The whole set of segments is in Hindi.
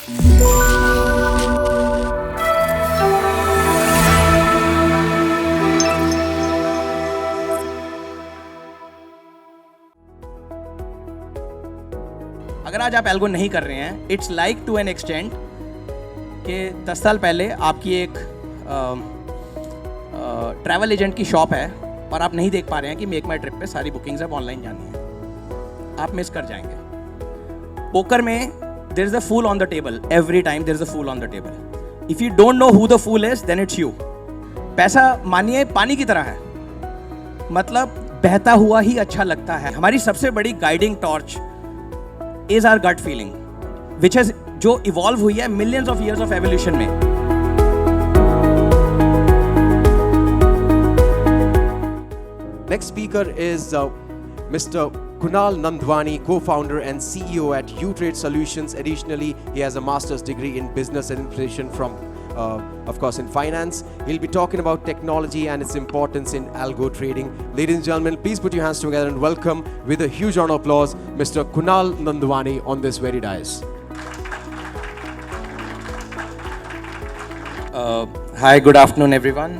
अगर आज आप एल्गो नहीं कर रहे हैं, it's like to an extent कि 10 साल पहले आपकी एक ट्रैवल एजेंट की शॉप है और आप नहीं देख पा रहे हैं कि मेक माई ट्रिप पे सारी बुकिंग्स अब ऑनलाइन जानी है, आप मिस कर जाएंगे। पोकर में there is a fool on the table, every time there is a fool on the table. If you don't know who the fool is, then it's you. पैसा मानिए पानी की तरह है, मतलब बहता हुआ ही अच्छा लगता है। हमारी सबसे बड़ी guiding torch is our gut feeling, which has जो इवॉल्व हुई है millions of years of evolution में। Next speaker is Mr. Kunal Nandwani, co-founder and CEO at U-Trade Solutions. Additionally, he has a master's degree in business administration from, of course, in finance. He'll be talking about technology and its importance in algo trading. Ladies and gentlemen, please put your hands together and welcome, with a huge round of applause, Mr. Kunal Nandwani on this very dais. Hi, good afternoon everyone.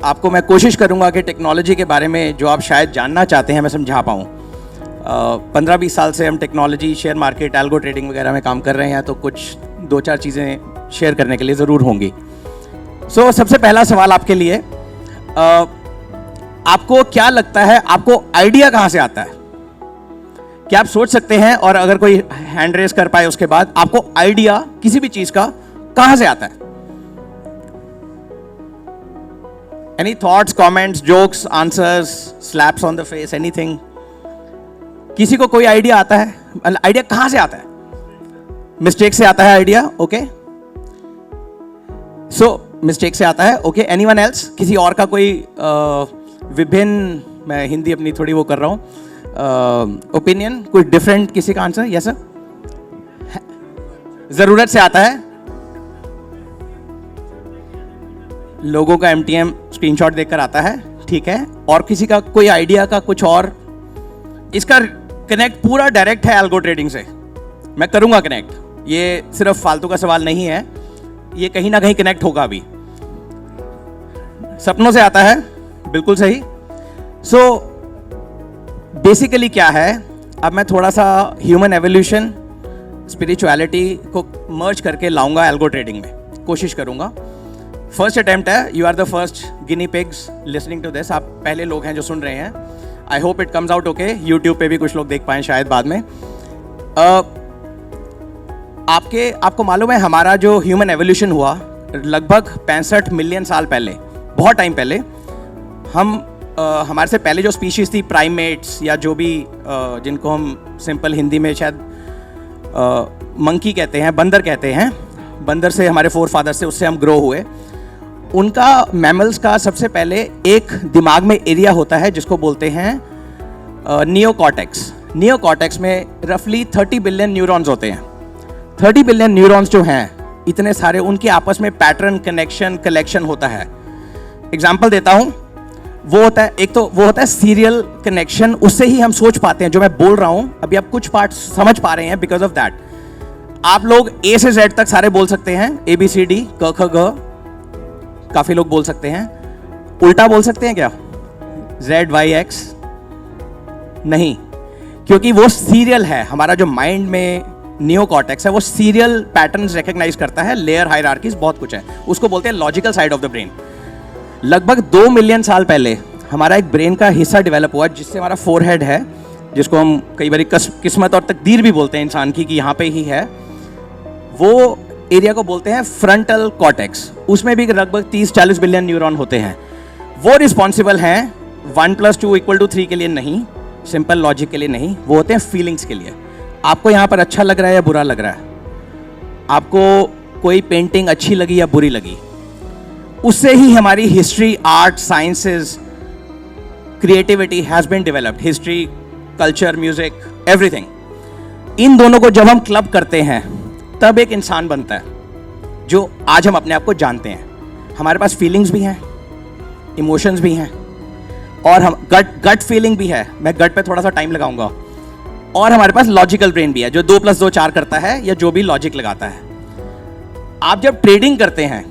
आपको मैं कोशिश करूंगा कि टेक्नोलॉजी के बारे में जो आप शायद जानना चाहते हैं मैं समझा पाऊँ। 15-20 साल से हम technology, share market, algo trading वगैरह में काम कर रहे हैं, तो कुछ 2-4 चीज़ें शेयर करने के लिए ज़रूर होंगी। सबसे पहला सवाल आपके लिए, आपको क्या लगता है, आपको आइडिया कहाँ से आता है? क्या आप सोच सकते हैं, और अगर कोई हैंड रेस कर पाए उसके बाद, आपको आइडिया किसी भी चीज़ का कहाँ से आता है? Any thoughts, comments, jokes, answers, slaps on the face, anything? किसी को कोई आइडिया आता है? आइडिया कहाँ से आता है? मिस्टेक से आता है आइडिया? ओके, मिस्टेक से आता है। Okay, anyone else? किसी और का कोई विभिन्न, मैं हिंदी अपनी थोड़ी वो कर रहा हूँ, ओपिनियन, कोई डिफरेंट किसी का आंसर? Yes sir. जरूरत से आता है, लोगों का MTM स्क्रीनशॉट देखकर आता है, ठीक है। और किसी का कोई आइडिया का कुछ और? इसका कनेक्ट पूरा डायरेक्ट है एल्गो ट्रेडिंग से, मैं करूंगा कनेक्ट, ये सिर्फ फालतू का सवाल नहीं है, ये कहीं ना कहीं कनेक्ट होगा अभी। सपनों से आता है, बिल्कुल सही। बेसिकली क्या है, अब मैं थोड़ा सा ह्यूमन एवोल्यूशन, स्पिरिचुअलिटी को मर्ज करके लाऊंगा एल्गो ट्रेडिंग में, कोशिश करूंगा। फर्स्ट अटेम्प्ट है, you are the first guinea pigs listening to this, आप पहले लोग हैं जो सुन रहे हैं। I hope it comes out okay, YouTube पे भी कुछ लोग देख पाएं शायद बाद में। आपको मालूम है हमारा जो ह्यूमन एवोल्यूशन हुआ लगभग 65 मिलियन साल पहले, बहुत टाइम पहले। हमारे से पहले जो स्पीशीज थी, प्राइमेट्स या जो भी जिनको हम सिंपल हिंदी में शायद मंकी कहते हैं, बंदर कहते हैं, बंदर से हमारे फोर फादर से, उससे हम ग्रो हुए। उनका मैमल्स का सबसे पहले एक दिमाग में एरिया होता है जिसको बोलते हैं नियोकॉर्टेक्स। नियोकॉर्टेक्स में रफली 30 बिलियन न्यूरॉन्स होते हैं। 30 बिलियन न्यूरॉन्स जो हैं, इतने सारे, उनके आपस में पैटर्न, कनेक्शन, कलेक्शन होता है। एग्जाम्पल देता हूँ, वो होता है, एक तो वो होता है सीरियल कनेक्शन, उससे ही हम सोच पाते हैं। जो मैं बोल रहा हूँ अभी, आप कुछ पार्ट समझ पा रहे हैं बिकॉज ऑफ दैट। आप लोग A से Z तक सारे बोल सकते हैं, ABCD, क ख ग, काफी लोग बोल सकते हैं। उल्टा बोल सकते हैं क्या? ZYX नहीं, क्योंकि वो सीरियल है। हमारा जो माइंड में नियोकॉर्टेक्स है, वो सीरियल पैटर्न्स रिकॉग्नाइज करता है, लेयर, हायरार्कीज, बहुत कुछ है, उसको बोलते हैं logical side of the brain. लगभग 2 मिलियन साल पहले हमारा एक ब्रेन का हिस्सा डेवलप हुआ जिससे हमारा फोरहेड है, जिसको हम कई बार किस्मत और तकदीर भी बोलते हैं इंसान की, कि यहाँ पे ही है। वो एरिया को बोलते हैं फ्रंटल कॉर्टेक्स। उसमें भी लगभग 30-40 बिलियन न्यूरॉन होते हैं। वो रिस्पॉन्सिबल हैं 1 + 2 = 3 के लिए नहीं, सिंपल लॉजिक के लिए नहीं, वो होते हैं फीलिंग्स के लिए। आपको यहाँ पर अच्छा लग रहा है या बुरा लग रहा है, आपको कोई पेंटिंग अच्छी लगी या बुरी लगी, उससे ही हमारी history, art, sciences, creativity has been developed. History, culture, music, everything. इन दोनों को जब हम क्लब करते हैं तब एक इंसान बनता है जो आज हम अपने आप को जानते हैं। हमारे पास फीलिंग्स भी हैं, इमोशंस भी हैं, और हम गट फीलिंग भी है, मैं गट पे थोड़ा सा टाइम लगाऊंगा, और हमारे पास लॉजिकल ब्रेन भी है जो 2 + 2 = 4 करता है, या जो भी लॉजिक लगाता है। आप जब ट्रेडिंग करते हैं,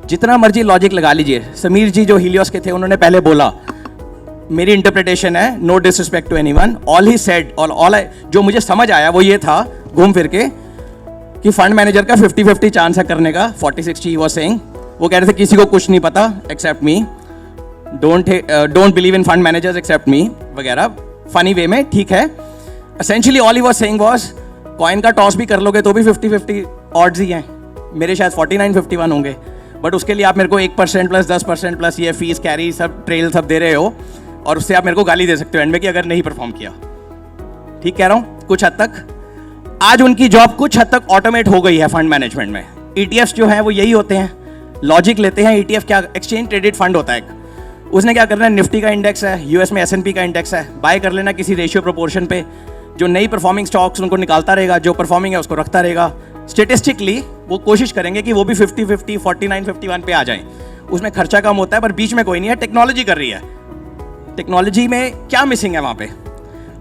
जितना मर्जी लॉजिक लगा लीजिए, समीर जी जो हीलियोस के थे उन्होंने पहले बोला, मेरी इंटरप्रिटेशन है, no disrespect to anyone, all he said और जो मुझे समझ आया वो ये था घूम फिर के कि फंड मैनेजर का 50-50 चांस है करने का, 40-60 ही वाज सेइंग। वो कह रहे थे किसी को कुछ नहीं पता except me, don't believe in fund managers except me वगैरह, फनी वे में, ठीक है। Essentially all he was saying was coin का टॉस भी कर लोगे तो भी 50-50 ऑड्स ही हैं, मेरे शायद 49-51 होंगे, बट उसके लिए आप मेरे को 1% प्लस 10% प्लस ये फीस कैरी सब ट्रेल सब दे रहे हो, और उससे आप मेरे को गाली दे सकते हो एंड में कि अगर नहीं परफॉर्म किया। ठीक कह रहा हूँ कुछ हद तक। आज उनकी जॉब कुछ हद तक ऑटोमेट हो गई है फंड मैनेजमेंट में। ETFs जो हैं वो यही होते हैं, लॉजिक लेते हैं। ETF क्या, एक्सचेंज ट्रेडेड फंड होता है। उसने क्या करना है, निफ्टी का इंडेक्स है, US में S&P का इंडेक्स है, बाय कर लेना किसी रेशियो प्रोपोर्शन पे, जो नई परफॉर्मिंग स्टॉक्स उनको निकालता रहेगा, जो परफॉर्मिंग है उसको रखता रहेगा। स्टेटिस्टिकली वो कोशिश करेंगे कि वो भी 50-50, 49-51 पे आ जाएं। उसमें खर्चा कम होता है, पर बीच में कोई नहीं है, टेक्नोलॉजी कर रही है। टेक्नोलॉजी में क्या मिसिंग है वहाँ पे?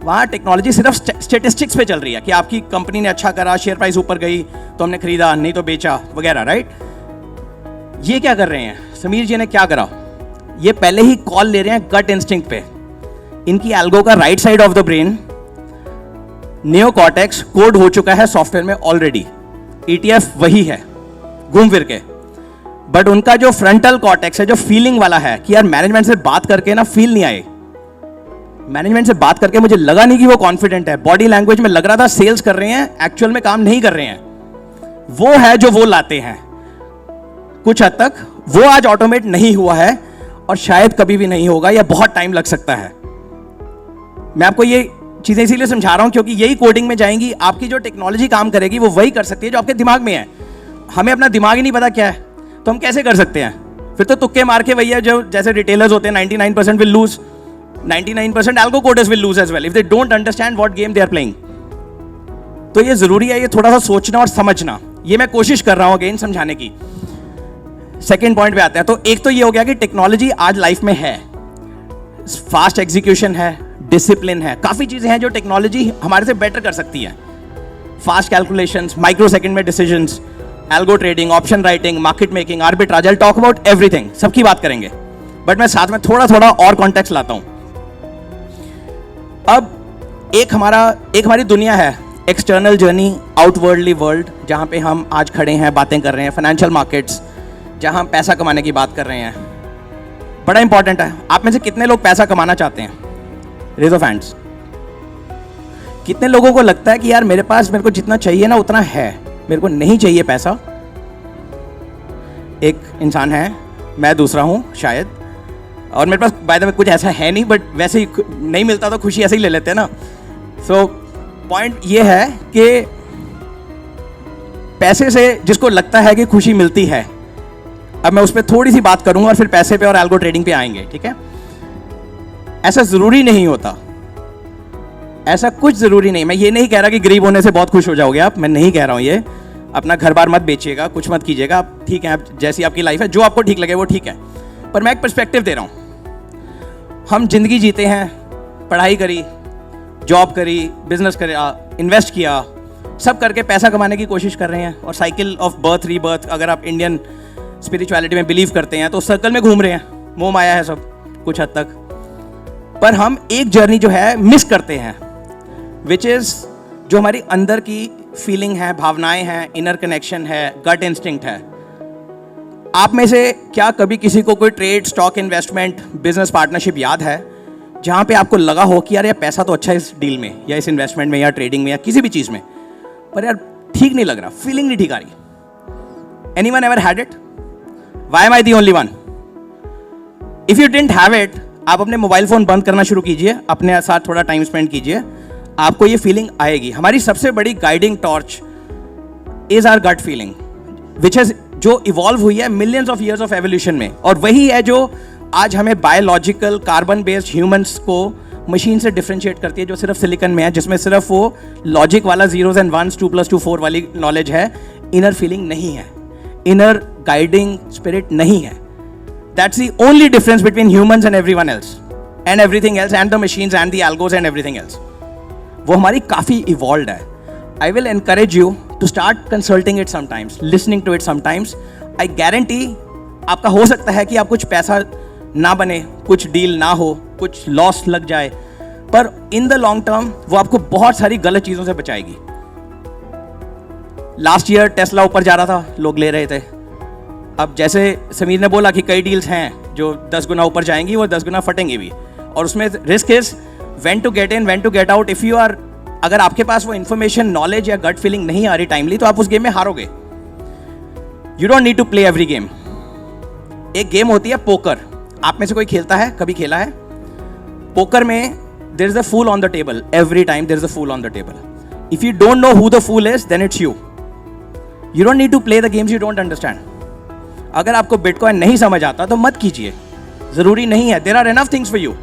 वहाँ टेक्नोलॉजी सिर्फ स्टेटिस्टिक्स पे चल रही है कि आपकी कंपनी ने अच्छा करा, शेयर प्राइस ऊपर गई तो हमने खरीदा, नहीं तो बेचा वगैरह, राइट। ये क्या कर रहे हैं, समीर जी ने क्या करा, ये पहले ही कॉल ले रहे हैं गट इंस्टिंक्ट पे। इनकी एल्गो का right side of the brain neocortex code हो चुका है सॉफ्टवेयर में ऑलरेडी। ETF वही है घूम फिर के, बट उनका जो फ्रंटल कॉर्टेक्स है, जो फीलिंग वाला है कि यार मैनेजमेंट से बात करके ना फील नहीं आए, मैनेजमेंट से बात करके मुझे लगा नहीं कि वो कॉन्फिडेंट है, बॉडी लैंग्वेज में लग रहा था सेल्स कर रहे हैं, एक्चुअल में काम नहीं कर रहे हैं, वो है जो वो लाते हैं। कुछ हद तक वो आज ऑटोमेट नहीं हुआ है और शायद कभी भी नहीं होगा, या बहुत टाइम लग सकता है। मैं आपको ये चीजें इसीलिए समझा रहा हूं क्योंकि यही कोडिंग में जाएंगी। आपकी जो टेक्नोलॉजी काम करेगी वो वही कर सकती है जो आपके दिमाग में है। हमें अपना दिमाग ही नहीं पता क्या है, तो हम कैसे कर सकते हैं? फिर तो तुक्के मार के भैया, जो जैसे रिटेलर्स होते हैं, 99% will lose, 99% algo coders will lose as well if they don't understand what game they are playing. तो ये जरूरी है, ये थोड़ा सा सोचना और समझना। ये मैं कोशिश कर रहा हूं अगेन समझाने की। सेकेंड पॉइंट पे आते हैं। तो एक तो ये हो गया कि टेक्नोलॉजी आज लाइफ में है, फास्ट एग्जीक्यूशन है, डिसिप्लिन है, काफी चीजें हैं जो टेक्नोलॉजी हमारे से बेटर कर सकती है। फास्ट कैलकुलेशंस, माइक्रो सेकंड में decisions, algo trading, option writing, market making, arbitrage, I talk about everything, सबकी बात करेंगे, बट मैं साथ में थोड़ा थोड़ा और कॉन्टेक्स्ट लाता हूं। अब एक हमारी दुनिया है, एक्सटर्नल जर्नी, आउटवर्डली वर्ल्ड, जहां पे हम आज खड़े हैं, बातें कर रहे हैं, फाइनेंशियल मार्केट्स, जहां हम पैसा कमाने की बात कर रहे हैं। बड़ा इंपॉर्टेंट है। आप में से कितने लोग पैसा कमाना चाहते हैं? Raise of hands. कितने लोगों को लगता है कि यार मेरे पास, मेरे को जितना चाहिए ना उतना है, मेरे को नहीं चाहिए पैसा? एक इंसान है, मैं दूसरा हूं शायद, और मेरे पास बाय द वे कुछ ऐसा है नहीं, बट वैसे ही नहीं मिलता तो खुशी ऐसे ही ले लेते हैं ना। सो पॉइंट ये है कि पैसे से जिसको लगता है कि खुशी मिलती है, अब मैं उस पर थोड़ी सी बात करूंगा और फिर पैसे पे और एल्गो ट्रेडिंग पे आएंगे, ठीक है? ऐसा जरूरी नहीं होता, ऐसा कुछ जरूरी नहीं। मैं ये नहीं कह रहा कि गरीब होने से बहुत खुश हो जाओगे आप, मैं नहीं कह रहा हूं ये। अपना घर बार मत बेचिएगा, कुछ मत कीजिएगा, आप ठीक है, आप जैसी आपकी लाइफ है, जो आपको ठीक लगे वो ठीक है, पर मैं एक पर्सपेक्टिव दे रहा हूं। हम जिंदगी जीते हैं, पढ़ाई करी, जॉब करी, बिजनेस करा, इन्वेस्ट किया, सब करके पैसा कमाने की कोशिश कर रहे हैं, और साइकिल ऑफ बर्थ रीबर्थ, अगर आप इंडियन स्पिरिचुअलिटी में बिलीव करते हैं तो सर्कल में घूम रहे हैं, मोह माया है सब कुछ हद तक। पर हम एक जर्नी जो है मिस करते हैं, विच इज जो हमारी अंदर की फीलिंग है, भावनाएं हैं, इनर कनेक्शन है, गट इंस्टिंक्ट है। आप में से क्या कभी किसी को कोई trade, stock investment, business partnership याद है जहां पे आपको लगा हो कि यार ये पैसा तो अच्छा है इस डील में या इस इन्वेस्टमेंट में या ट्रेडिंग में या किसी भी चीज में, पर यार ठीक नहीं लग रहा, फीलिंग नहीं ठीक आ रही? Anyone ever had it? Why am I the only one? If you didn't have it, आप अपने मोबाइल फोन बंद करना शुरू कीजिए, अपने साथ थोड़ा टाइम स्पेंड कीजिए, आपको ये फीलिंग आएगी। हमारी सबसे बड़ी guiding torch is our gut feeling, which is जो इवॉल्व हुई है millions of years of evolution में, और वही है जो आज हमें बायोलॉजिकल कार्बन बेस्ड ह्यूमंस को मशीन से डिफरेंशिएट करती है, जो सिर्फ सिलिकॉन में है, जिसमें सिर्फ वो लॉजिक वाला जीरोस एंड वंस, 2+2=4 वाली नॉलेज है, इनर फीलिंग नहीं है, इनर गाइडिंग स्पिरिट नहीं है। That's the only difference between humans and everyone else and everything else and the machines and the algos and everything else. वो हमारी काफ़ी इवॉल्व है। I will encourage you to start consulting it sometimes, listening to it sometimes. I guarantee आपका हो सकता है कि आप कुछ पैसा ना बने, कुछ डील ना हो, कुछ लॉस लग जाए, पर इन द लॉन्ग टर्म वो आपको बहुत सारी गलत चीज़ों से बचाएगी. लास्ट ईयर टेस्ला ऊपर जा रहा था, लोग ले रहे थे. अब जैसे समीर ने बोला कि कई डील्स हैं जो 10 गुना ऊपर जाएंगी और 10 गुना फटेंगी भी, और उसमें risk is when to get in, when to get out. If you are, अगर आपके पास वो इन्फॉर्मेशन, नॉलेज या गट फीलिंग नहीं आ रही टाइमली, तो आप उस गेम में हारोगे. You don't need to play every game. एक गेम होती है पोकर. आप में से कोई खेलता है, कभी खेला है? पोकर में there is a fool on the table. Every time there is a fool on the table. If you don't know who the fool is, then it's you. You don't need to play the games you don't understand. अगर आपको बिटकॉइन नहीं समझ आता तो मत कीजिए, ज़रूरी नहीं है. There are enough things for you.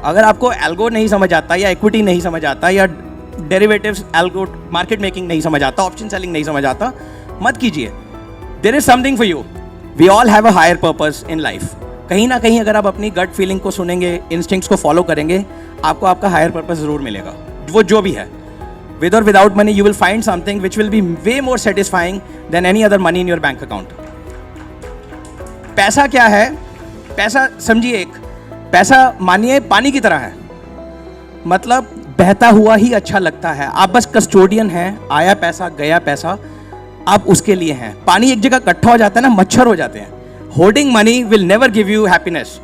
अगर आपको एल्गो नहीं समझ आता, या इक्विटी नहीं समझ आता, या डेरिवेटिव्स, एल्गो, मार्केट मेकिंग नहीं समझ आता, ऑप्शन सेलिंग नहीं समझ आता, मत कीजिए. There is something for you. We all have a higher purpose in life. कहीं ना कहीं अगर आप अपनी गट फीलिंग को सुनेंगे, इंस्टिंक्ट्स को फॉलो करेंगे, आपको आपका हायर पर्पस ज़रूर मिलेगा, वो जो भी है. With or without money, you will find something which will be way more satisfying than any other money in your bank account. पैसा क्या है? पैसा समझिए, एक पैसा मानिए पानी की तरह है. मतलब बहता हुआ ही अच्छा लगता है. आप बस कस्टोडियन हैं, आया पैसा गया पैसा, आप उसके लिए हैं. पानी एक जगह इकट्ठा हो जाता है ना, मच्छर हो जाते हैं. Holding money will never give you happiness.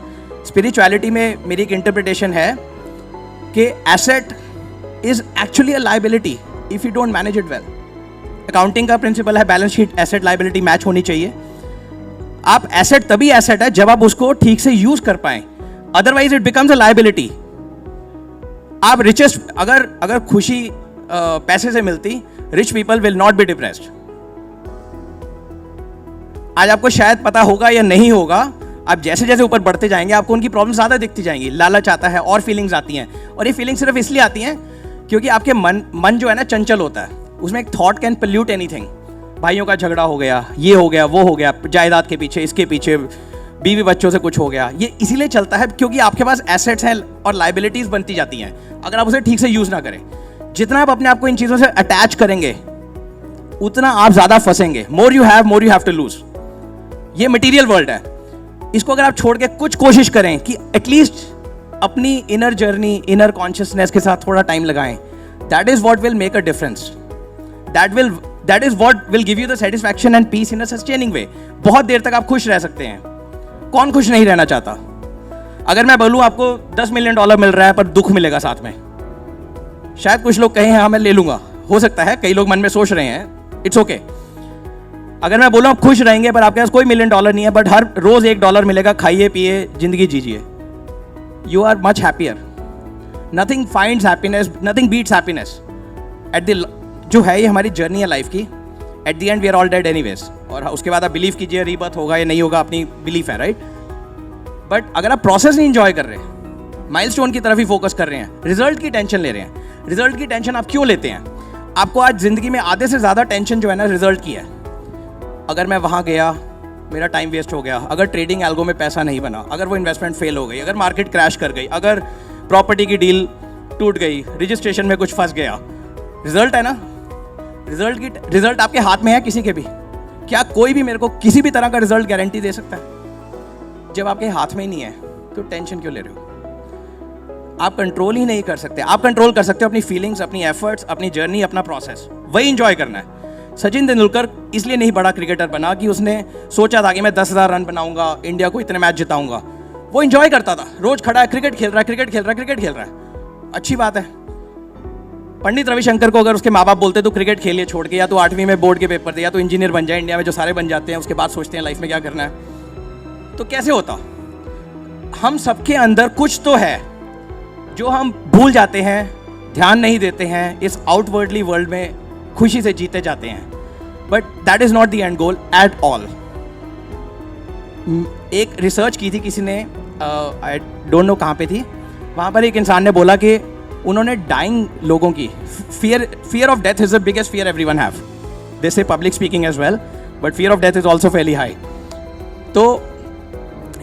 Spirituality में मेरी एक इंटरप्रिटेशन है कि asset is actually a liability if you don't manage it well. Accounting का प्रिंसिपल है balance sheet asset liability match होनी चाहिए. आप एसेट तभी एसेट है जब आप उसको ठीक से यूज कर पाए, otherwise it becomes a liability. आप रिचेस्ट, अगर खुशी पैसे से मिलती, rich people will not be depressed. आज आपको शायद पता होगा या नहीं होगा, आप जैसे जैसे ऊपर बढ़ते जाएंगे आपको उनकी प्रॉब्लम ज़्यादा दिखती जाएंगी. लालच आता है और फीलिंग्स आती हैं, और ये फीलिंग सिर्फ इसलिए आती हैं क्योंकि आपके मन जो है ना चंचल होता है. उसमें एक थॉट कैन पोल्यूट एनीथिंग. भाइयों का झगड़ा हो गया, ये हो गया, वो हो गया, जायदाद के पीछे, इसके पीछे, बीवी बच्चों से कुछ हो गया. ये इसीलिए चलता है क्योंकि आपके पास एसेट्स हैं और लाइबिलिटीज बनती जाती हैं अगर आप उसे ठीक से यूज़ ना करें. जितना आप अपने आप को इन चीज़ों से अटैच करेंगे उतना आप ज़्यादा फंसेंगे. More you have to lose. ये मटीरियल वर्ल्ड है. इसको अगर आप छोड़ के कुछ कोशिश करें कि एटलीस्ट अपनी इनर जर्नी, इनर कॉन्शियसनेस के साथ थोड़ा टाइम लगाएं, that is what will make a difference. That is what will give you the satisfaction and peace in a sustaining way. बहुत देर तक आप खुश रह सकते हैं. कौन खुश नहीं रहना चाहता? अगर मैं बोलूं आपको $10 मिलियन मिल रहा है पर दुख मिलेगा साथ में, शायद कुछ लोग कहें हाँ मैं ले लूंगा. हो सकता है, कई लोग मन में सोच रहे हैं, इट्स ओके. अगर मैं बोलूं आप खुश रहेंगे पर आपके पास कोई $1 मिलियन नहीं है, बट हर रोज $1 मिलेगा, खाइए पिए जिंदगी जीजिए, you are much happier. Nothing finds happiness, nothing beats happiness. जो है ये हमारी जर्नी है लाइफ की. At the end we are all dead anyways. और उसके बाद आप बिलीव कीजिए रीबर्थ होगा या नहीं होगा, अपनी बिलीफ है, राइट. बट अगर आप प्रोसेस नहीं इंजॉय कर रहे हैं, माइलस्टोन की तरफ ही फोकस कर रहे हैं, रिजल्ट की टेंशन ले रहे हैं. रिजल्ट की टेंशन आप क्यों लेते हैं? आपको आज जिंदगी में आधे से ज़्यादा टेंशन जो है ना रिजल्ट की है. अगर मैं वहाँ गया, मेरा टाइम वेस्ट हो गया, अगर ट्रेडिंग एल्गो में पैसा नहीं बना, अगर वो इन्वेस्टमेंट फेल हो गई, अगर मार्केट क्रैश कर गई, अगर प्रॉपर्टी की डील टूट गई, रजिस्ट्रेशन में कुछ फंस गया, रिजल्ट है ना. रिजल्ट आपके हाथ में है किसी के भी? क्या कोई भी मेरे को किसी भी तरह का रिजल्ट गारंटी दे सकता है? जब आपके हाथ में ही नहीं है तो टेंशन क्यों ले रहे हो? आप कंट्रोल ही नहीं कर सकते. आप कंट्रोल कर सकते हो अपनी फीलिंग्स, अपनी एफर्ट्स, अपनी जर्नी, अपना प्रोसेस. वही इंजॉय करना है. सचिन तेंदुलकर इसलिए नहीं बड़ा क्रिकेटर बना कि उसने सोचा था कि मैं 10,000 रन बनाऊंगा, इंडिया को इतने मैच जिताऊंगा. वो इंजॉय करता था, रोज खड़ा है, क्रिकेट खेल रहा है. अच्छी बात है. पंडित रविशंकर को अगर उसके माँ बाप बोलते तो क्रिकेट खेलिए छोड़ के, या तो 8वीं में बोर्ड के पेपर दे, या तो इंजीनियर बन जाए, इंडिया में जो सारे बन जाते हैं, उसके बाद सोचते हैं लाइफ में क्या करना है, तो कैसे होता? हम सबके अंदर कुछ तो है जो हम भूल जाते हैं, ध्यान नहीं देते हैं, इस आउटवर्डली वर्ल्ड में खुशी से जीते जाते हैं. But that is not the end goal at all. एक रिसर्च की थी किसी ने, आई डोंट नो कहाँ पे थी, वहाँ पर एक इंसान ने बोला कि उन्होंने डाइंग लोगों की fear of death is the biggest fear everyone have. They say public speaking as well, but fear of death is also fairly high. तो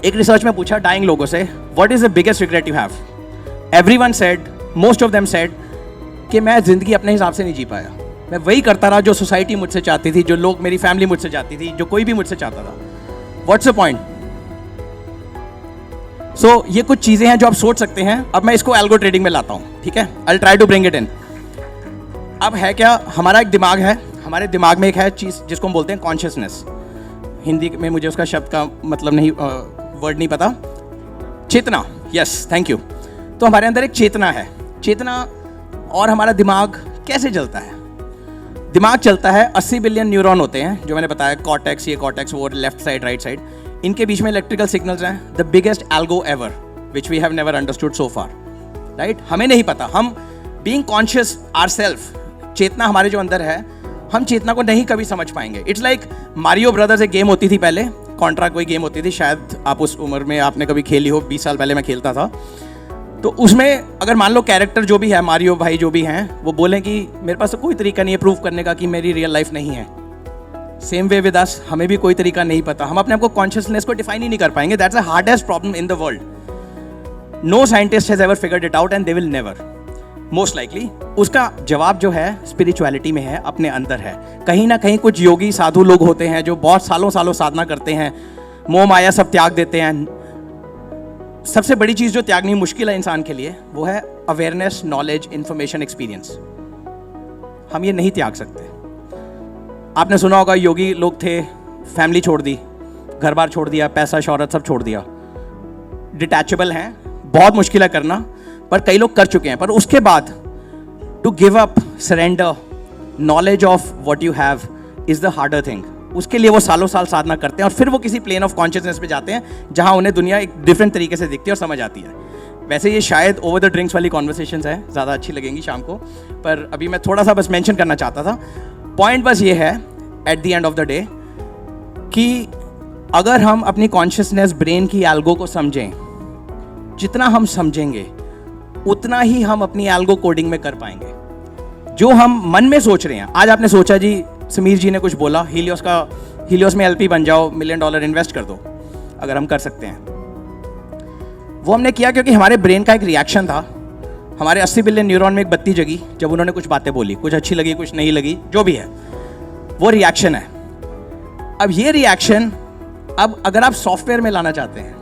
एक रिसर्च में पूछा डाइंग लोगों से, what is the biggest regret you have? Everyone said, most of them said कि मैं ज़िंदगी अपने हिसाब से नहीं जी पाया. मैं वही करता रहा जो सोसाइटी मुझसे चाहती थी, जो लोग, मेरी फैमिली मुझसे चाहती थी, जो कोई भी मुझसे चाहता था। What's the point? सो ये कुछ चीज़ें हैं जो आप सोच सकते हैं। अब मैं इसको एल्गो ट्रेडिंग में लाता हूँ, ठीक है? I try to bring it in. अब है क्या, हमारा एक दिमाग है, हमारे दिमाग में एक है चीज़ जिसको हम बोलते हैं कॉन्शियसनेस। हिंदी में मुझे उसका शब्द का मतलब नहीं, वर्ड नहीं पता। चेतना, यस, थैंक यू। तो हमारे अंदर एक चेतना है। चेतना और हमारा दिमाग कैसे चलता है? दिमाग चलता है, 80 बिलियन न्यूरॉन होते हैं, जो मैंने बताया, कॉर्टेक्स, ये कॉर्टेक्स, वो लेफ्ट साइड, राइट साइड, इनके बीच में इलेक्ट्रिकल सिग्नल्स हैं। The biggest algo ever which we have never understood so far, right? हमें नहीं पता, हम बीइंग कॉन्शियस आवरसेल्फ, चेतना हमारे जो अंदर है, हम चेतना को नहीं कभी समझ पाएंगे। इट्स लाइक मारियो ब्रदर्स एक गेम होती थी पहले, कॉन्ट्रा कोई गेम होती थी, शायद आप उस उम्र में आपने कभी खेली हो, 20 साल पहले मैं खेलता था। तो उसमें अगर मान लो कैरेक्टर जो भी है, मारियो भाई जो भी हैं, वो बोलें कि मेरे पास तो कोई तरीका नहीं है प्रूव करने का कि मेरी रियल लाइफ नहीं है। सेम वे विद अस, हमें भी कोई तरीका नहीं पता, हम अपने आप को कॉन्शियसनेस को डिफाइन ही नहीं कर पाएंगे। That's the hardest problem in the world. No scientist has ever figured it out and they will never, most likely. उसका जवाब जो है स्पिरिचुअलिटी में है, अपने अंदर है। कहीं ना कहीं कुछ योगी साधु लोग होते हैं जो बहुत सालों सालों साधना करते हैं, मोह माया सब त्याग देते हैं। सबसे बड़ी चीज़ जो त्यागनी मुश्किल है इंसान के लिए, वो है अवेयरनेस, नॉलेज, इंफॉर्मेशन, एक्सपीरियंस। हम ये नहीं त्याग सकते। आपने सुना होगा योगी लोग थे, फैमिली छोड़ दी, घर बार छोड़ दिया, पैसा शौहरत सब छोड़ दिया, डिटैचेबल हैं, बहुत मुश्किल है करना, पर कई लोग कर चुके हैं। पर उसके बाद to give up, surrender, knowledge of what you have is the harder thing. उसके लिए वो सालों साल साधना करते हैं और फिर वो किसी प्लेन ऑफ कॉन्शियसनेस पे जाते हैं जहां उन्हें दुनिया एक डिफरेंट तरीके से दिखती है और समझ आती है। वैसे ये शायद ओवर द ड्रिंक्स वाली कॉन्वर्सेशंस है, ज़्यादा अच्छी लगेंगी शाम को, पर अभी मैं थोड़ा सा बस मेंशन करना चाहता था। पॉइंट बस ये है eight the end of the day कि अगर हम अपनी कॉन्शियसनेस, ब्रेन की एल्गो को समझें, जितना हम समझेंगे उतना ही हम अपनी एल्गो कोडिंग में कर पाएंगे। जो हम मन में सोच रहे हैं, आज आपने सोचा जी, समीर जी ने कुछ बोला, हीलियोस में एलपी बन जाओ, $1 मिलियन इन्वेस्ट कर दो, अगर हम कर सकते हैं। वो हमने किया क्योंकि हमारे ब्रेन का एक रिएक्शन था। हमारे 80 बिलियन न्यूरॉन में एक बत्ती जगी जब उन्होंने कुछ बातें बोली, कुछ अच्छी लगी, कुछ नहीं लगी, जो भी है, वो रिएक्शन है। अब ये रिएक्शन, अब अगर आप सॉफ्टवेयर में लाना चाहते हैं,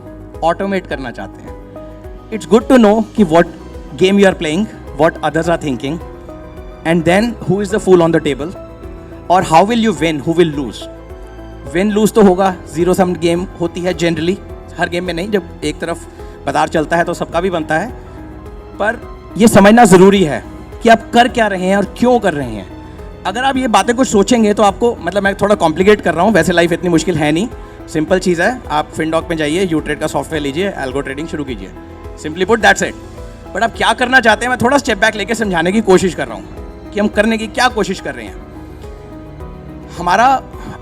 ऑटोमेट करना चाहते हैं, इट्स गुड टू नो कि what game you are playing, what others are thinking, and then who is the fool on the table, और how will you win, who will lose. Win lose तो होगा, जीरो सम गेम होती है जनरली, हर गेम में नहीं, जब एक तरफ बाजार चलता है तो सबका भी बनता है। पर ये समझना ज़रूरी है कि आप कर क्या रहे हैं और क्यों कर रहे हैं। अगर आप ये बातें कुछ सोचेंगे तो आपको, मतलब मैं थोड़ा कॉम्प्लिकेट कर रहा हूँ, वैसे लाइफ इतनी मुश्किल है नहीं, सिंपल चीज़ है। आप फिनडॉक में जाइए, यूट्रेड का सॉफ्टवेयर लीजिए, एल्गो ट्रेडिंग शुरू कीजिए, simply put that's it. But आप क्या करना चाहते हैं, मैं थोड़ा स्टेप बैक लेके समझाने की कोशिश कर रहा हूँ कि हम करने की क्या कोशिश कर रहे हैं। हमारा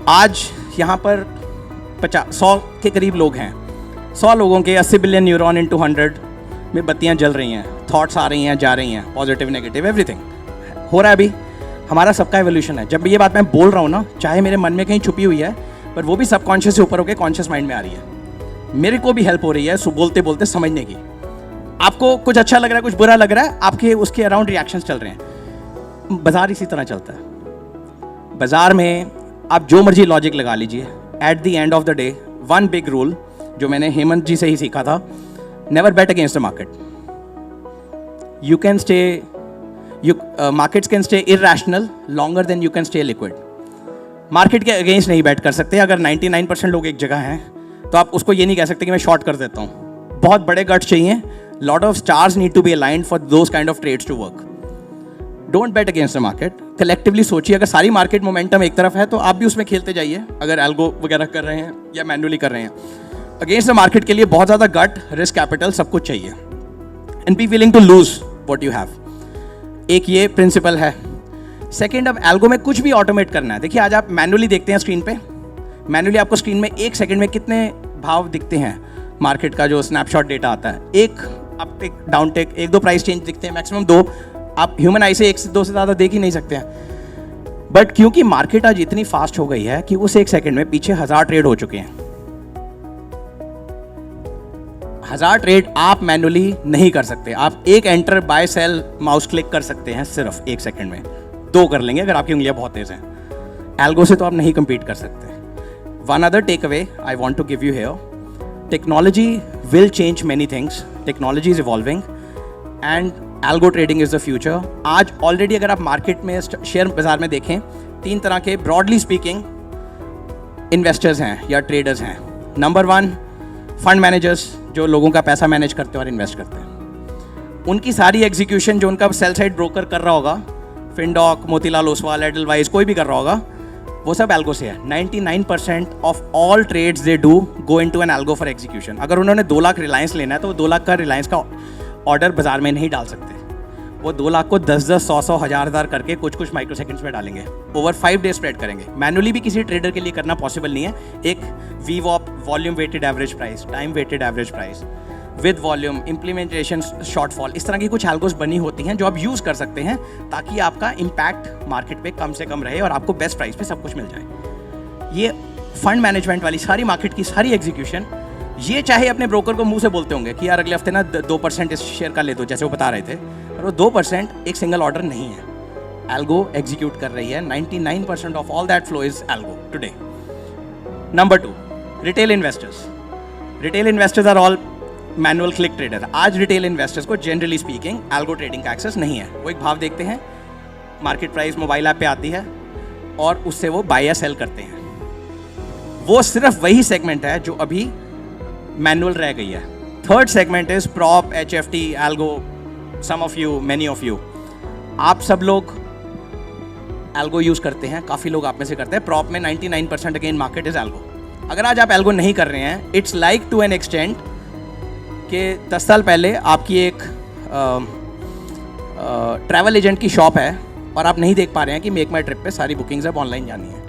आज यहाँ पर 100 के करीब लोग हैं, 100 लोगों के 80 बिलियन न्यूरॉन इनटू 100 में बत्तियाँ जल रही हैं, थॉट्स आ रही हैं, जा रही हैं, पॉजिटिव नेगेटिव एवरीथिंग हो रहा है। अभी हमारा सबका एवोल्यूशन है। जब भी ये बात मैं बोल रहा हूँ ना, चाहे मेरे मन में कहीं छुपी हुई है, पर वो भी सबकॉन्शियस से ऊपर होकर कॉन्शियस माइंड में आ रही है। मेरे को भी हेल्प हो रही है बोलते बोलते समझने की। आपको कुछ अच्छा लग रहा है, कुछ बुरा लग रहा है, आपके उसके अराउंड रिएक्शंस चल रहे हैं। बाजार इसी तरह चलता है। बाजार में आप जो मर्जी लॉजिक लगा लीजिए, at the end of the day one big rule जो मैंने हेमंत जी से ही सीखा था, never bet against the market. You can stay, markets can stay irrational longer than you can stay liquid. Market के अगेंस्ट नहीं बैट कर सकते। अगर 99% लोग एक जगह हैं तो आप उसको ये नहीं कह सकते कि मैं शॉर्ट कर देता हूँ। बहुत बड़े गट्स चाहिए, lot of stars need to be aligned for those kind of trades to work. Don't bet against the market. Collectively सोचिए, अगर सारी मार्केट मोमेंटम एक तरफ है तो आप भी उसमें खेलते जाइए, अगर एल्गो वगैरह कर रहे हैं या मैन्युअली कर रहे हैं। अगेंस्ट द मार्केट के लिए बहुत ज़्यादा गट, रिस्क कैपिटल सब कुछ चाहिए, and be willing to lose what you have. एक ये प्रिंसिपल है। सेकेंड, अब एल्गो में कुछ भी ऑटोमेट करना है। देखिए, आज आप मैन्युअली देखते हैं स्क्रीन पे, मैन्युअली आपको स्क्रीन में 1 सेकंड में कितने भाव दिखते हैं, मार्केट का जो स्नैपशॉट डेटा आता है, एक अप टिक, डाउन टिक, 1-2 प्राइस चेंज दिखते हैं, मैक्सिमम 2। आप ह्यूमन आई से 1 से 2 से ज़्यादा देख ही नहीं सकते हैं। बट क्योंकि मार्केट आज इतनी फास्ट हो गई है कि उस 1 सेकंड में पीछे 1000 ट्रेड हो चुके हैं। 1000 ट्रेड आप मैन्युअली नहीं कर सकते। आप एक enter, buy, sell, mouse click कर सकते हैं सिर्फ 1 सेकंड में। 2 कर लेंगे अगर आपकी उंगलियां बहुत तेज हैं। एल्गो से तो आप नहीं compete कर सकते। One other takeaway I want to give you here, technology will change many things, technology is evolving and algo trading is the future। आज ऑलरेडी अगर आप मार्केट में शेयर बाजार में देखें 3 तरह के ब्रॉडली स्पीकिंग इन्वेस्टर्स हैं या ट्रेडर्स हैं। नंबर 1 फंड मैनेजर्स, जो लोगों का पैसा मैनेज करते हैं और इन्वेस्ट करते हैं। उनकी सारी एग्जीक्यूशन जो उनका सेल साइड ब्रोकर कर रहा होगा, फिनडॉक, मोतीलाल ओसवाल, एडलवाइज, कोई भी कर रहा होगा, वो सब एल्गो से है। 99% of all trades they do go into an algo for execution. अगर उन्होंने 2 लाख रिलायंस लेना है तो वो 2 लाख का रिलायंस का ऑर्डर बाजार में नहीं डाल सकते। वो 2 लाख को 10-10, 100-100, 1000 करके कुछ माइक्रो सेकंड्स में डालेंगे, ओवर 5 डेज स्प्रेड करेंगे। मैनुअली भी किसी ट्रेडर के लिए करना पॉसिबल नहीं है। एक VWAP, volume weighted average price, time weighted average price with volume, implementation shortfall, इस तरह की कुछ एल्गोस बनी होती हैं जो आप यूज़ कर सकते हैं ताकि आपका इम्पैक्ट मार्केट पे कम से कम रहे और आपको बेस्ट प्राइस पे सब कुछ मिल जाए। ये फंड मैनेजमेंट वाली सारी मार्केट की सारी एग्जीक्यूशन, ये चाहे अपने ब्रोकर को मुंह से बोलते होंगे कि यार अगले हफ्ते ना 2% इस शेयर का ले दो, जैसे वो बता रहे थे, और वो 2% एक सिंगल ऑर्डर नहीं है। एल्गो एग्जीक्यूट कर रही है। 99% of all that flow is algo today. Number 2, retail investors. Retail investors are all manual click trader. आज रिटेल इन्वेस्टर्स को जनरली स्पीकिंग एल्गो ट्रेडिंग का एक्सेस नहीं है। वो एक भाव देखते हैं, मार्केट प्राइस मोबाइल ऐप पे आती है और उससे वो बाय या सेल करते हैं। वो सिर्फ वही सेगमेंट है जो अभी मैनुअल रह गई है। Third segment is prop, HFT, algo, some of you, many of you. आप सब लोग एल्गो यूज़ करते हैं, काफ़ी लोग आप में से करते हैं। प्रॉप में 99% अगेन मार्केट इज एल्गो। अगर आज आप एल्गो नहीं कर रहे हैं, it's like to an extent कि 10 साल पहले आपकी एक ट्रैवल एजेंट की शॉप है और आप नहीं देख पा रहे हैं कि मेक माई ट्रिप पे सारी बुकिंग्स अब ऑनलाइन जानी है,